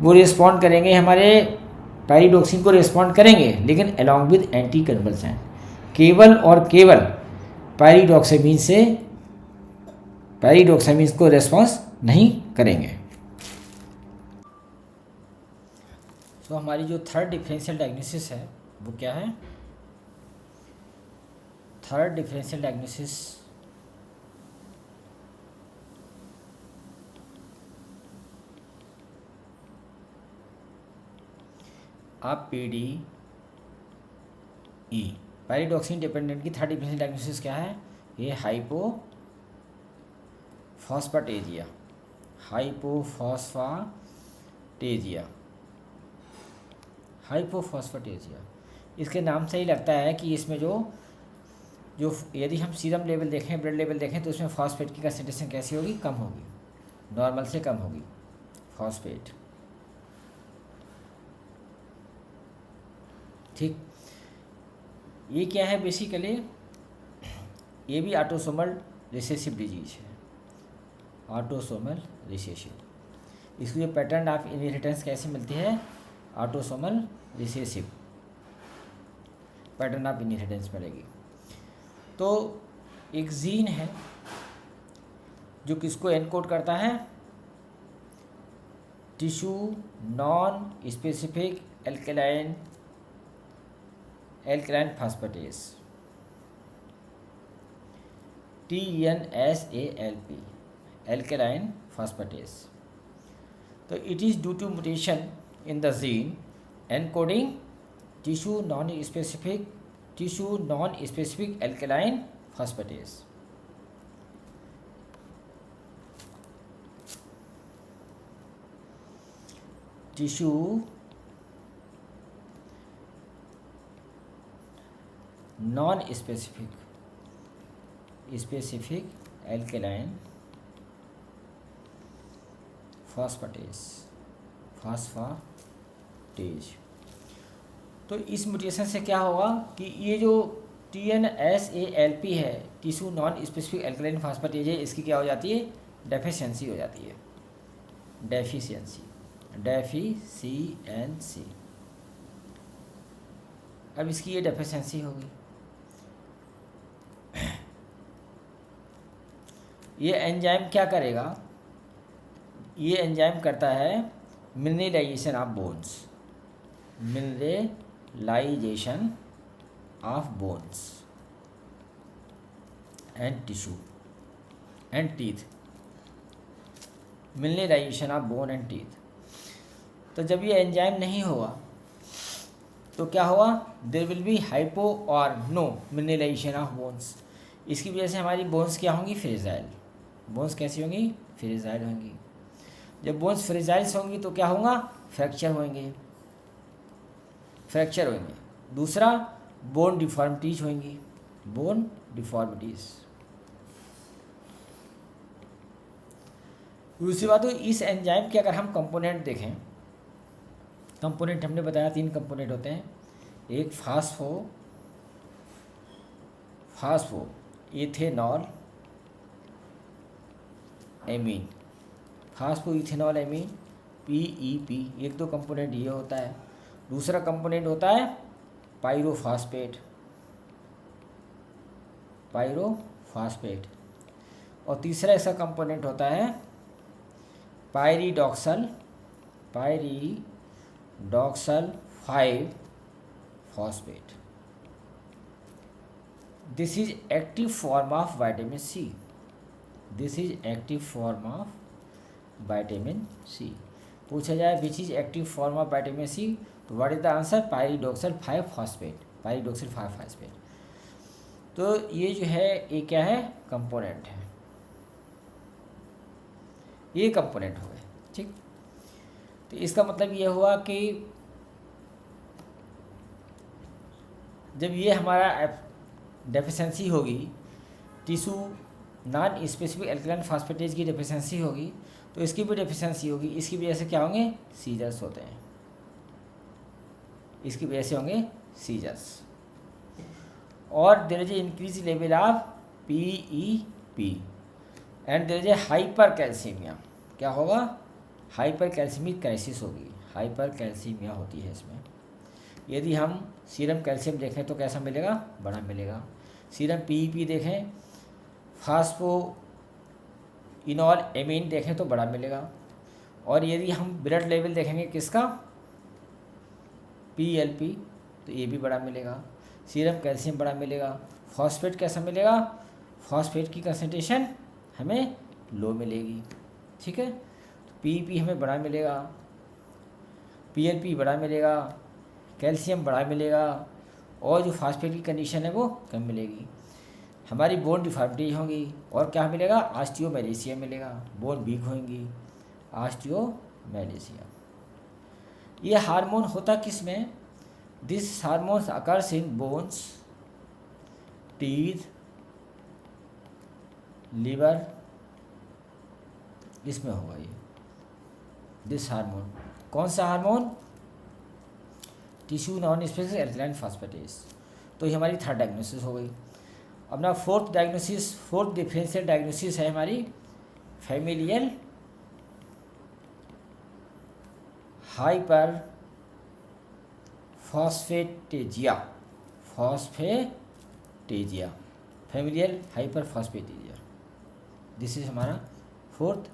वो रेस्पॉन्ड करेंगे हमारे पायरिडॉक्सिन को रेस्पॉन्ड करेंगे, लेकिन अलॉन्ग विद एंटीकन्वल्सेंट। केवल और केवल पायरिडॉक्सामीन को रेस्पॉन्स नहीं करेंगे। तो हमारी जो थर्ड डिफरेंशियल डायग्नोसिस है वो क्या है? थर्ड डिफरेंशियल डायग्नोसिस आप PDE, पायरिडॉक्सिन डिपेंडेंट की थर्ड डिफरेंशियल डायग्नोसिस क्या है? ये हाइपोफॉस्फेटेजिया। इसके नाम से ही लगता है कि इसमें जो यदि हम सीरम लेवल देखें, ब्लड लेवल देखें, तो उसमें फॉस्फेट की कंसंट्रेशन कैसी होगी? कम होगी, नॉर्मल से कम होगी फॉस्फेट। ठीक, ये क्या है बेसिकली? ये भी ऑटोसोमल रिसेसिव डिजीज है, ऑटोसोमल रिसेसिव। इसकी जो पैटर्न ऑफ इनहेरिटेंस कैसे मिलती है? Autosomal recessive pattern of inheritance मिलेगी। तो एक जीन है जो किसको एनकोड करता है? Tissue non specific alkaline phosphatase, TNSALP, alkaline phosphatase। तो it is due to mutation in the gene encoding tissue non-specific tissue non specific alkaline phosphatase. Tissue non specific alkaline phosphatase. तो इस mutation से क्या होगा कि ये जो TNSALP है, tissue non specific alkaline phosphatase है, इसकी क्या हो जाती है, डेफिशिएंसी हो जाती है। डेफिशिएंसी अब इसकी ये डेफिशिएंसी होगी। ये एंजाइम क्या करेगा, ये एंजाइम करता है mineralization of bones, mineralization of bones and tissue and teeth, mineralization of bone and teeth. तो जब ये एंजाइम नहीं होगा तो क्या होगा, देयर विल बी हाइपो और नो मिनरलाइजेशन ऑफ बोन्स। इसकी वजह से हमारी बोन्स क्या होंगी, फ्रेजाइल। बोन्स कैसी होंगी, फ्रेजाइल होंगी। जब बोन्स फ्रेजाइल्स होंगी तो क्या होगा, फ्रैक्चर होंगे। दूसरा, बोन डिफॉर्मिटीज होंगी, बोन डिफॉर्मिटीज। दूसरी बात, तो इस एंजाइम के अगर हम कंपोनेंट देखें, कंपोनेंट हमने बताया 3 कंपोनेंट होते हैं। एक phospho ethanol amine, phospho ethanol amine PEP, एक तो कंपोनेंट ये होता है। दूसरा कंपोनेंट होता है पायरोफॉस्फेट, और तीसरा इसका कंपोनेंट होता है pyridoxal five phosphate. This is active form of vitamin C. पूछा जाए which is active form of vitamin C, तो what is the answer, pyridoxal five phosphate. तो ये जो है ये क्या है, कंपोनेंट है, ये कंपोनेंट हो गए, ठीक। तो इसका मतलब ये हुआ कि जब ये हमारा डेफिशिएंसी होगी, tissue non specific alkaline phosphatase की डेफिशिएंसी होगी, तो इसकी भी डेफिशिएंसी होगी। इसकी वजह से क्या होंगे, सीजर्स होते हैं, इसकी वजह से होंगे सीजर्स। और there is increase level of PEP and there is hypercalcemia. क्या होगा, हाइपर कैल्सीमिक क्राइसिस होगी, हाइपर कैल्सीमिया होती है इसमें। यदि हम सीरम कैल्शियम देखें तो कैसा मिलेगा, बड़ा मिलेगा। सीरम PEP देखें, फास्फोइनॉल एमीन देखें तो बड़ा मिलेगा। और यदि हम ब्लड लेवल देखेंगे किसका, PLP, तो ये भी बड़ा मिलेगा। सीरम कैल्शियम बड़ा मिलेगा। फॉस्फेट कैसा मिलेगा, फॉस्फेट की कंसंट्रेशन हमें लो मिलेगी, ठीक है। तो PEP हमें बड़ा मिलेगा, PLP बड़ा मिलेगा, कैल्शियम बड़ा मिलेगा, और जो फास्फेट की कंडीशन है वो कम मिलेगी। हमारी बोन डिफॉर्मिटी होंगी, और क्या मिलेगा, ऑस्टियोमेलेशिया मिलेगा, बोन वीक होंगी, ऑस्टियोमेलेशिया। ये हार्मोन होता किस में, this hormones occurs in bones, teeth, liver, इसमें होगा ये दिस हार्मोन। कौन सा hormone, tissue non specific alkaline phosphatase. तो ये हमारी थर्ड डायग्नोसिस हो गई। अपना फोर्थ डिफरेंशियल डायग्नोसिस है हमारी familial hyperphosphatasia, familial hyperphosphatasia. This is हमारा फोर्थ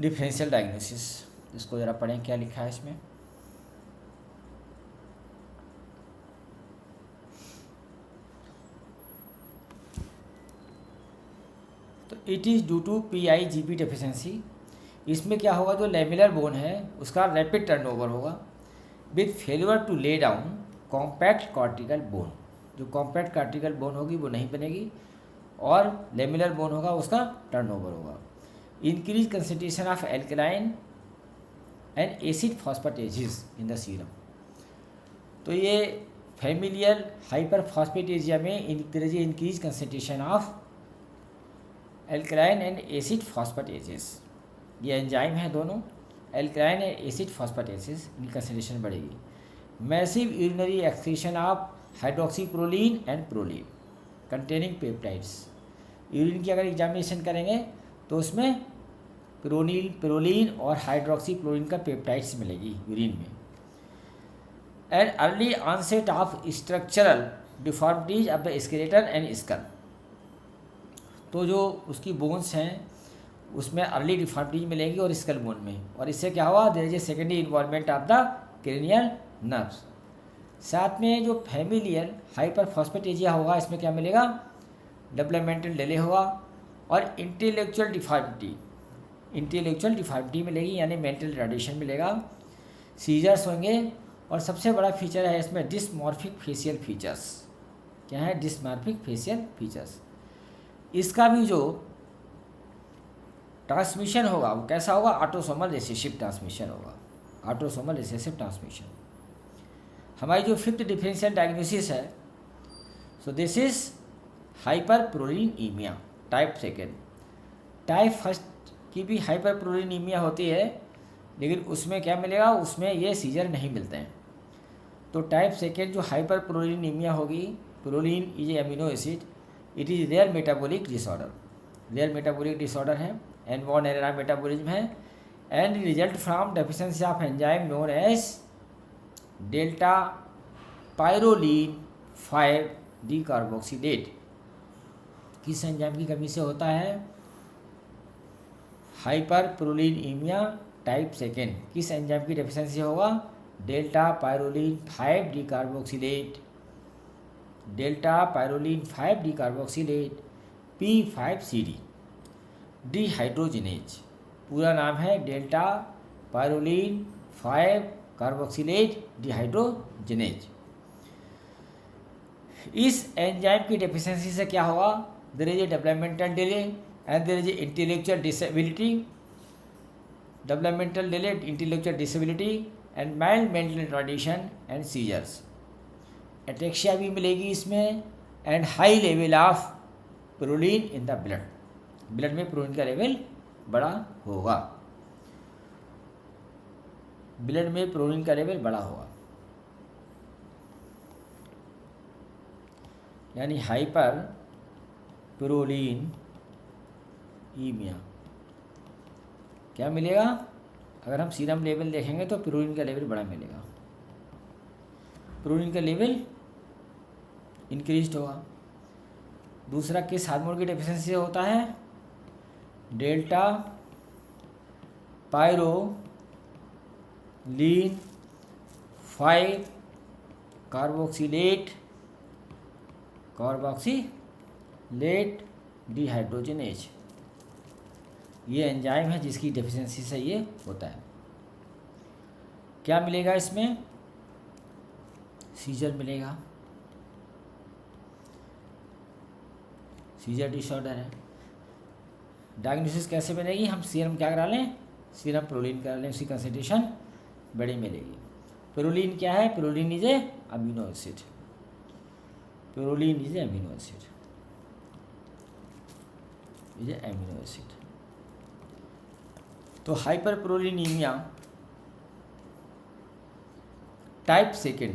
डिफरेंशियल डायग्नोसिस। इसको ज़रा पढ़ें क्या लिखा है इसमें। तो it is due to PIGP deficiency. इसमें क्या होगा, जो लेमिलर बोन है उसका रैपिड टर्नओवर होगा with failure to lay down compact cortical bone. जो कॉम्पैक्ट कॉर्टिकल बोन होगी वो नहीं बनेगी, और लेमिनर बोन होगा उसका टर्नओवर होगा। Increase concentration of alkaline and acid phosphatases in the serum. तो ये फैमिलियल हाइपरफॉस्फेटेजिया में increase concentration of alkaline and acid phosphatases, ये एंजाइम है दोनों, एल्कलाइन एंड एसिड फॉस्फेटेजेस, इनकी कंसंट्रेशन बढ़ेगी। Massive urinary excretion of hydroxyproline and proline containing peptides. Urine की अगर एग्जामिनेशन करेंगे तो उसमें प्रोलीन और हाइड्रोक्सीप्रोलीन का पेप्टाइड्स मिलेगी यूरिन में। And early onset of structural deformities of the skeleton and skull. तो जो उसकी बोन्स हैं उसमें अर्ली डिफॉर्मिटीज मिलेगी और स्कल बोन में, और इससे क्या हुआ, there is a secondary involvement of the cranial nerves. साथ में जो फैमिलियल हाइपरफॉस्फेटेजिया होगा इसमें क्या मिलेगा, डेवलपमेंटल डिले होगा और इंटेलेक्चुअल डिफॉर्मिटी मिलेगी, यानी मेंटल रिटार्डेशन मिलेगा, सीजर्स होंगे, और सबसे बड़ा फीचर है इसमें डिस्मॉर्फिक फेशियल फीचर्स। क्या है, डिस्मॉर्फिक फेशियल फीचर्स। इसका भी जो ट्रांसमिशन होगा वो कैसा होगा, ऑटोसोमल रिसेसिव ट्रांसमिशन होगा, ऑटोसोमल रिसेसिव ट्रांसमिशन। हमारी जो फिफ्थ डिफरेंशियल डायग्नोसिस है, so this is hyperprolinemia type second. Type first की भी हाइपरप्रोलिनीमिया होती है, लेकिन उसमें क्या मिलेगा, उसमें ये सीजर नहीं मिलते हैं। तो टाइप सेकेंड जो हाइपरप्रोलिनीमिया होगी, proline is a amino acid, it is rare metabolic disorder, rare metabolic disorder है, एनबॉर्न एनारॉब मेटाबॉलिज्म है, and result from deficiency of enzyme known as delta pyrroline 5 decarboxylate. किस enzyme की कमी से होता है, हाइपरप्रोलिनीमिया टाइप सेकेंड। किस enzyme की डेफिशिएंसी होगा, delta pyrroline 5 decarboxylate, delta pyrroline 5 decarboxylate P5CD dehydrogenase. पूरा नाम है डेल्टा पायरोलीन 5 कार्बोक्सिलेट डिहाइड्रोजिनेज। इस एंजाइम की डेफिशिएंसी से क्या होगा, there is a developmental delay and there is a intellectual disability, developmental delay, intellectual disability and mild mental retardation and seizures. Ataxia भी मिलेगी इसमें, and high level of proline in the blood, blood में proline का level बड़ा होगा, blood में proline का level बड़ा होगा, यानी हाइपर प्रोलिनीमिया। क्या मिलेगा, अगर हम सीरम लेवल देखेंगे तो प्रोलीन का लेवल बड़ा मिलेगा, प्रोलीन का लेवल इंक्रीज होगा। दूसरा किस हार्मोन की डेफिशिएंसी से होता है, डेल्टा पायरोलीन 5 कार्बोक्सिलेट डिहाइड्रोजिनेज। ये एंजाइम है जिसकी डेफिशिएंसी से ये होता है। क्या मिलेगा इसमें, सीजर मिलेगा, सीजर डिसऑर्डर है। डायग्नोसिस कैसे बनेगी, हम सीरम क्या करा लें, सीरम प्रोलीन करा लें, उसकी कंसंट्रेशन बड़ी मिलेगी। प्रोलीन क्या है, proline is a amino acid, proline is a amino acid, is a amino acid. तो hyperprolinemia type second,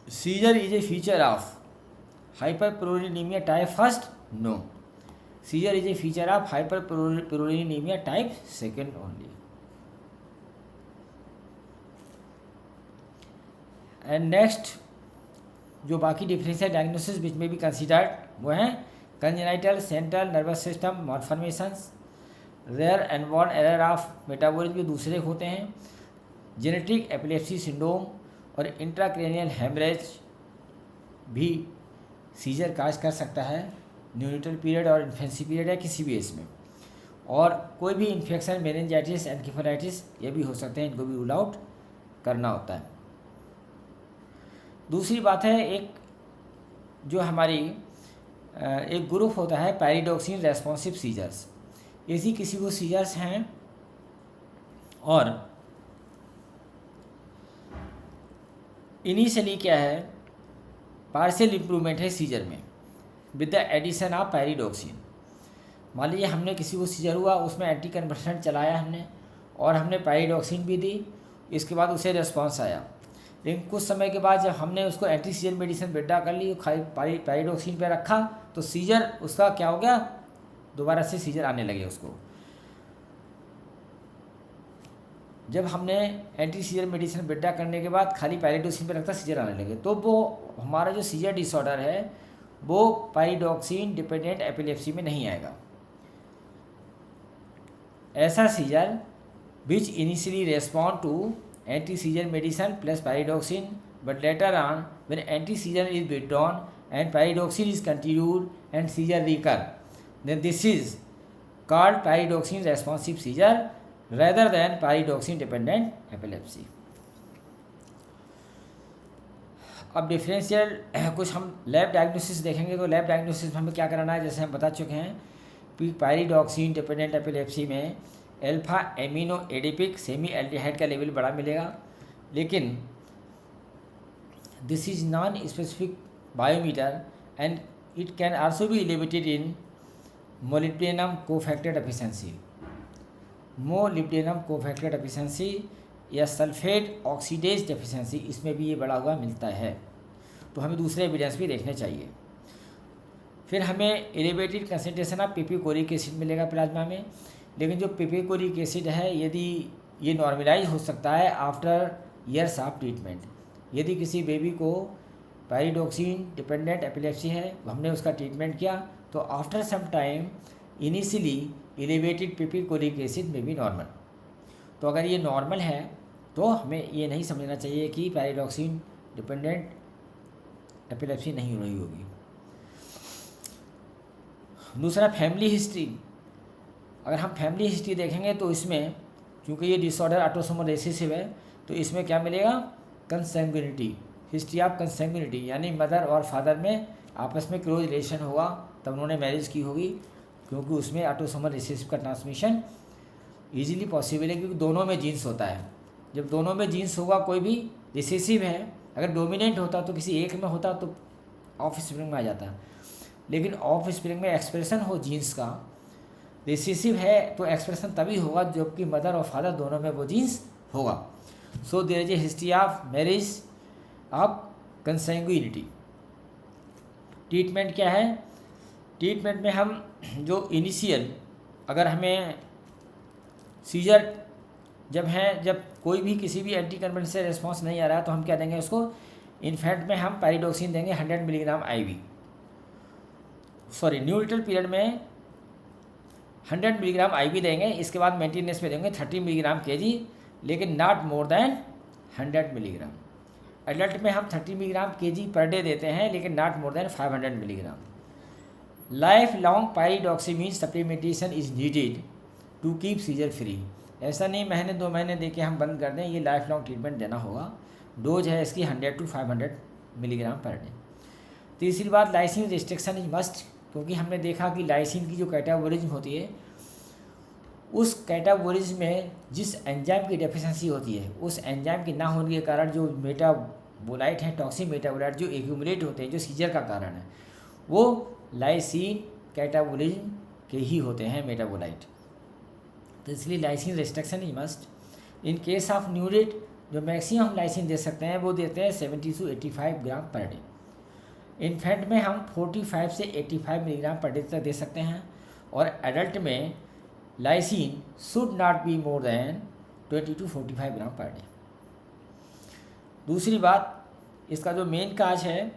seizure is a feature of hyperprolinemia type first, no, seizure is a feature of hyperprolinemia type second only. And next जो बाकी differential diagnosis विच में भी considered वो हैं congenital central nervous system malformations, rare inborn error of metabolism के दूसरे होते हैं, जेनेटिक एपिलेप्सी सिंड्रोम और इंट्राक्रेनियल हेमरेज भी सीजर काज कर सकता है न्यूनेटल पीरियड और इन्फेंसी पीरियड या किसी भी एज में, और कोई भी इन्फेक्शन मेनिंजाइटिस एनकेफेलाइटिस ये भी हो सकते हैं, इनको भी रूल आउट करना होता है। दूसरी बात है, एक जो हमारी एक ग्रुप होता है पैराडॉक्सिन रेस्पॉन्सिव सीजर्स। यदि किसी को सीजर्स हैं और इनिशियली क्या है, पार्शियल इम्प्रूवमेंट है सीजर में with the addition of pyridoxine. मान लीजिए हमने किसी को सीजर हुआ, उसमें एंटी कन्वर्सेंट चलाया हमने और हमने पैराडॉक्सिन भी दी, इसके बाद उसे रेस्पॉन्स आया। लेकिन कुछ समय के बाद जब हमने उसको एंटी सीजर मेडिसिन विड्रा कर ली, पैराडॉक्सिन पे रखा, तो सीजर उसका क्या हो गया, दोबारा से सीजर आने लगे उसको। जब हमने एंटी सीजर मेडिसिन विड्रा करने के बाद खाली पैराडॉक्सिन पे रखता, सीजर आने लगे, तो वो हमारा जो सीजर डिसऑर्डर है वो पैराडॉक्सिन डिपेंडेंट एपिलेप्सी में नहीं आएगा। ऐसा seizure which initially respond to anti seizure medicine plus pyridoxine, but later on when anti seizure is withdrawn and pyridoxine is continued and seizure recur, then this is called pyridoxine responsive seizure rather than pyridoxine dependent epilepsy। अब differential कुछ हम lab diagnosis देखेंगे, तो lab diagnosis में हमें क्या कराना है, जैसे हम बता चुके हैं कि पायरिडॉक्सिन डिपेंडेंट एपिलेप्सी में alpha amino adipic semi aldehyde का लेवल बड़ा मिलेगा, लेकिन this is non specific biomarker and it can also be elevated in molybdenum cofactor deficiency. Molybdenum cofactor deficiency या सल्फेट ऑक्सीडेज डेफिशिएंसी, इसमें भी ये बढ़ा हुआ मिलता है, तो हमें दूसरे एविडेंस भी देखने चाहिए। फिर हमें एलिवेटेड कंसंट्रेशन ऑफ पिपिकोरिक एसिड मिलेगा प्लाज्मा में, लेकिन जो पिपिकोरिक एसिड है यदि ये नॉर्मलाइज हो सकता है आफ्टर ईयर्स ऑफ ट्रीटमेंट। यदि किसी बेबी को पैराडॉक्सिन डिपेंडेंट एपिलेप्सी है, हमने उसका ट्रीटमेंट किया, तो after some time initially elevated pipecolic acid में भी नॉर्मल। तो अगर ये नॉर्मल है तो हमें ये नहीं समझना चाहिए कि पैराडॉक्सिन डिपेंडेंट एपिलेप्सी नहीं हो रही होगी। दूसरा, फैमिली हिस्ट्री। अगर हम फैमिली हिस्ट्री देखेंगे तो इसमें क्योंकि ये डिसऑर्डर ऑटोसोमल रिसेसिव है, तो इसमें क्या मिलेगा, कंसैंग्युनिटी, हिस्ट्री ऑफ कंसैंग्युनिटी, यानी मदर और फादर में आपस में क्लोज रिलेशन होगा, तब उन्होंने मैरिज की होगी, क्योंकि उसमें ऑटोसोमल रिसेसिव का ट्रांसमिशन इजीली पॉसिबल है, क्योंकि दोनों में जीन्स होता है। जब दोनों में जीन्स होगा, कोई भी रिसेसिव है, अगर डोमिनेंट होता तो किसी एक में होता तो ऑफ स्प्रिंग में आ जाता, लेकिन ऑफ स्प्रिंग में एक्सप्रेशन हो जीन्स का, रिसेसिव है तो एक्सप्रेशन तभी होगा जबकि मदर और फादर दोनों में वो जीन्स होगा। So there is a history of marriage of consanguinity. Treatment क्या है, ट्रीटमेंट में हम जो इनिशियल, अगर हमें सीजर जब कोई भी किसी भी एंटी कन्वर्सेंट से रिस्पॉन्स नहीं आ रहा है, तो हम क्या देंगे उसको, इन्फेंट में हम पैराडॉक्सिन देंगे 100 milligram IV, sorry neonatal period में 100 मिलीग्राम IV देंगे, इसके बाद मेंटेनेंस में देंगे 30 मिलीग्राम kg, लेकिन not more then 100 milligram. Adult में हम 30 मिलीग्राम kg पर डे देते हैं, लेकिन not more than 500 milligram. Life long pyridoxamine supplementation is needed to keep seizure free. ऐसा नहीं महीने 2 महीने दे के हम बंद कर दें, ये लाइफ लॉन्ग ट्रीटमेंट देना होगा। डोज है इसकी 100 to 500 मिलीग्राम पर डे। तीसरी बात, लाइसिन रिस्ट्रिक्शन इज मस्ट, क्योंकि हमने देखा कि लाइसिन की जो कैटाबोलिज्म होती है, उस कैटाबोलिज्म में जिस एंजाइम की डेफिशिएंसी होती है, उस एंजाइम की ना होने के कारण जो मेटाबोलाइट है, टॉक्सिक मेटाबोलाइट जो एक्यूमुलेट होते हैं, जो सीजर का कारण है, वो लाइसिन कैटाबोलिज्म के ही होते हैं, मेटाबोलाइट। तो इसलिए lysine restriction is must. In case of neonate जो मैक्सिमम हम लाइसिन दे सकते हैं वो देते हैं 70 to 85 gram per day. Infant में हम 45 से 85 मिलीग्राम पर डे तक दे सकते हैं, और एडल्ट में lysine should not be more than 20 to 45 gram per day. दूसरी बात, इसका जो मेन काज है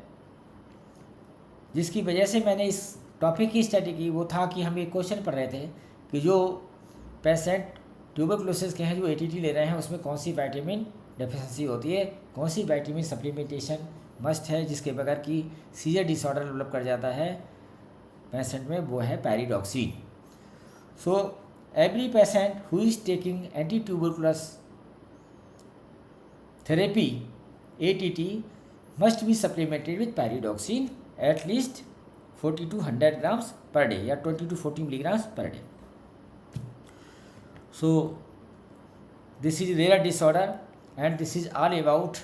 जिसकी वजह से मैंने इस टॉपिक की स्टडी की, वो था कि हम एक क्वेश्चन पढ़ रहे थे कि जो पेशेंट ट्यूबरकुलोसिस के हैं, जो ATT ले रहे हैं, उसमें कौन सी विटामिन डेफिशिएंसी होती है, कौन सी विटामिन सप्लीमेंटेशन मस्ट है, जिसके बगैर की सीजर डिसऑर्डर डेवलप कर जाता है पेशेंट में, वो है pyridoxine. So every patient who is taking anti tuberculous therapy ATT must be supplemented with pyridoxine at least 40 to 100 grams per day या 20 to 40 milligrams per day. So this is rare disorder and this is all about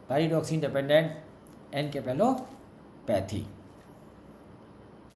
pyridoxine dependent encephalopathy.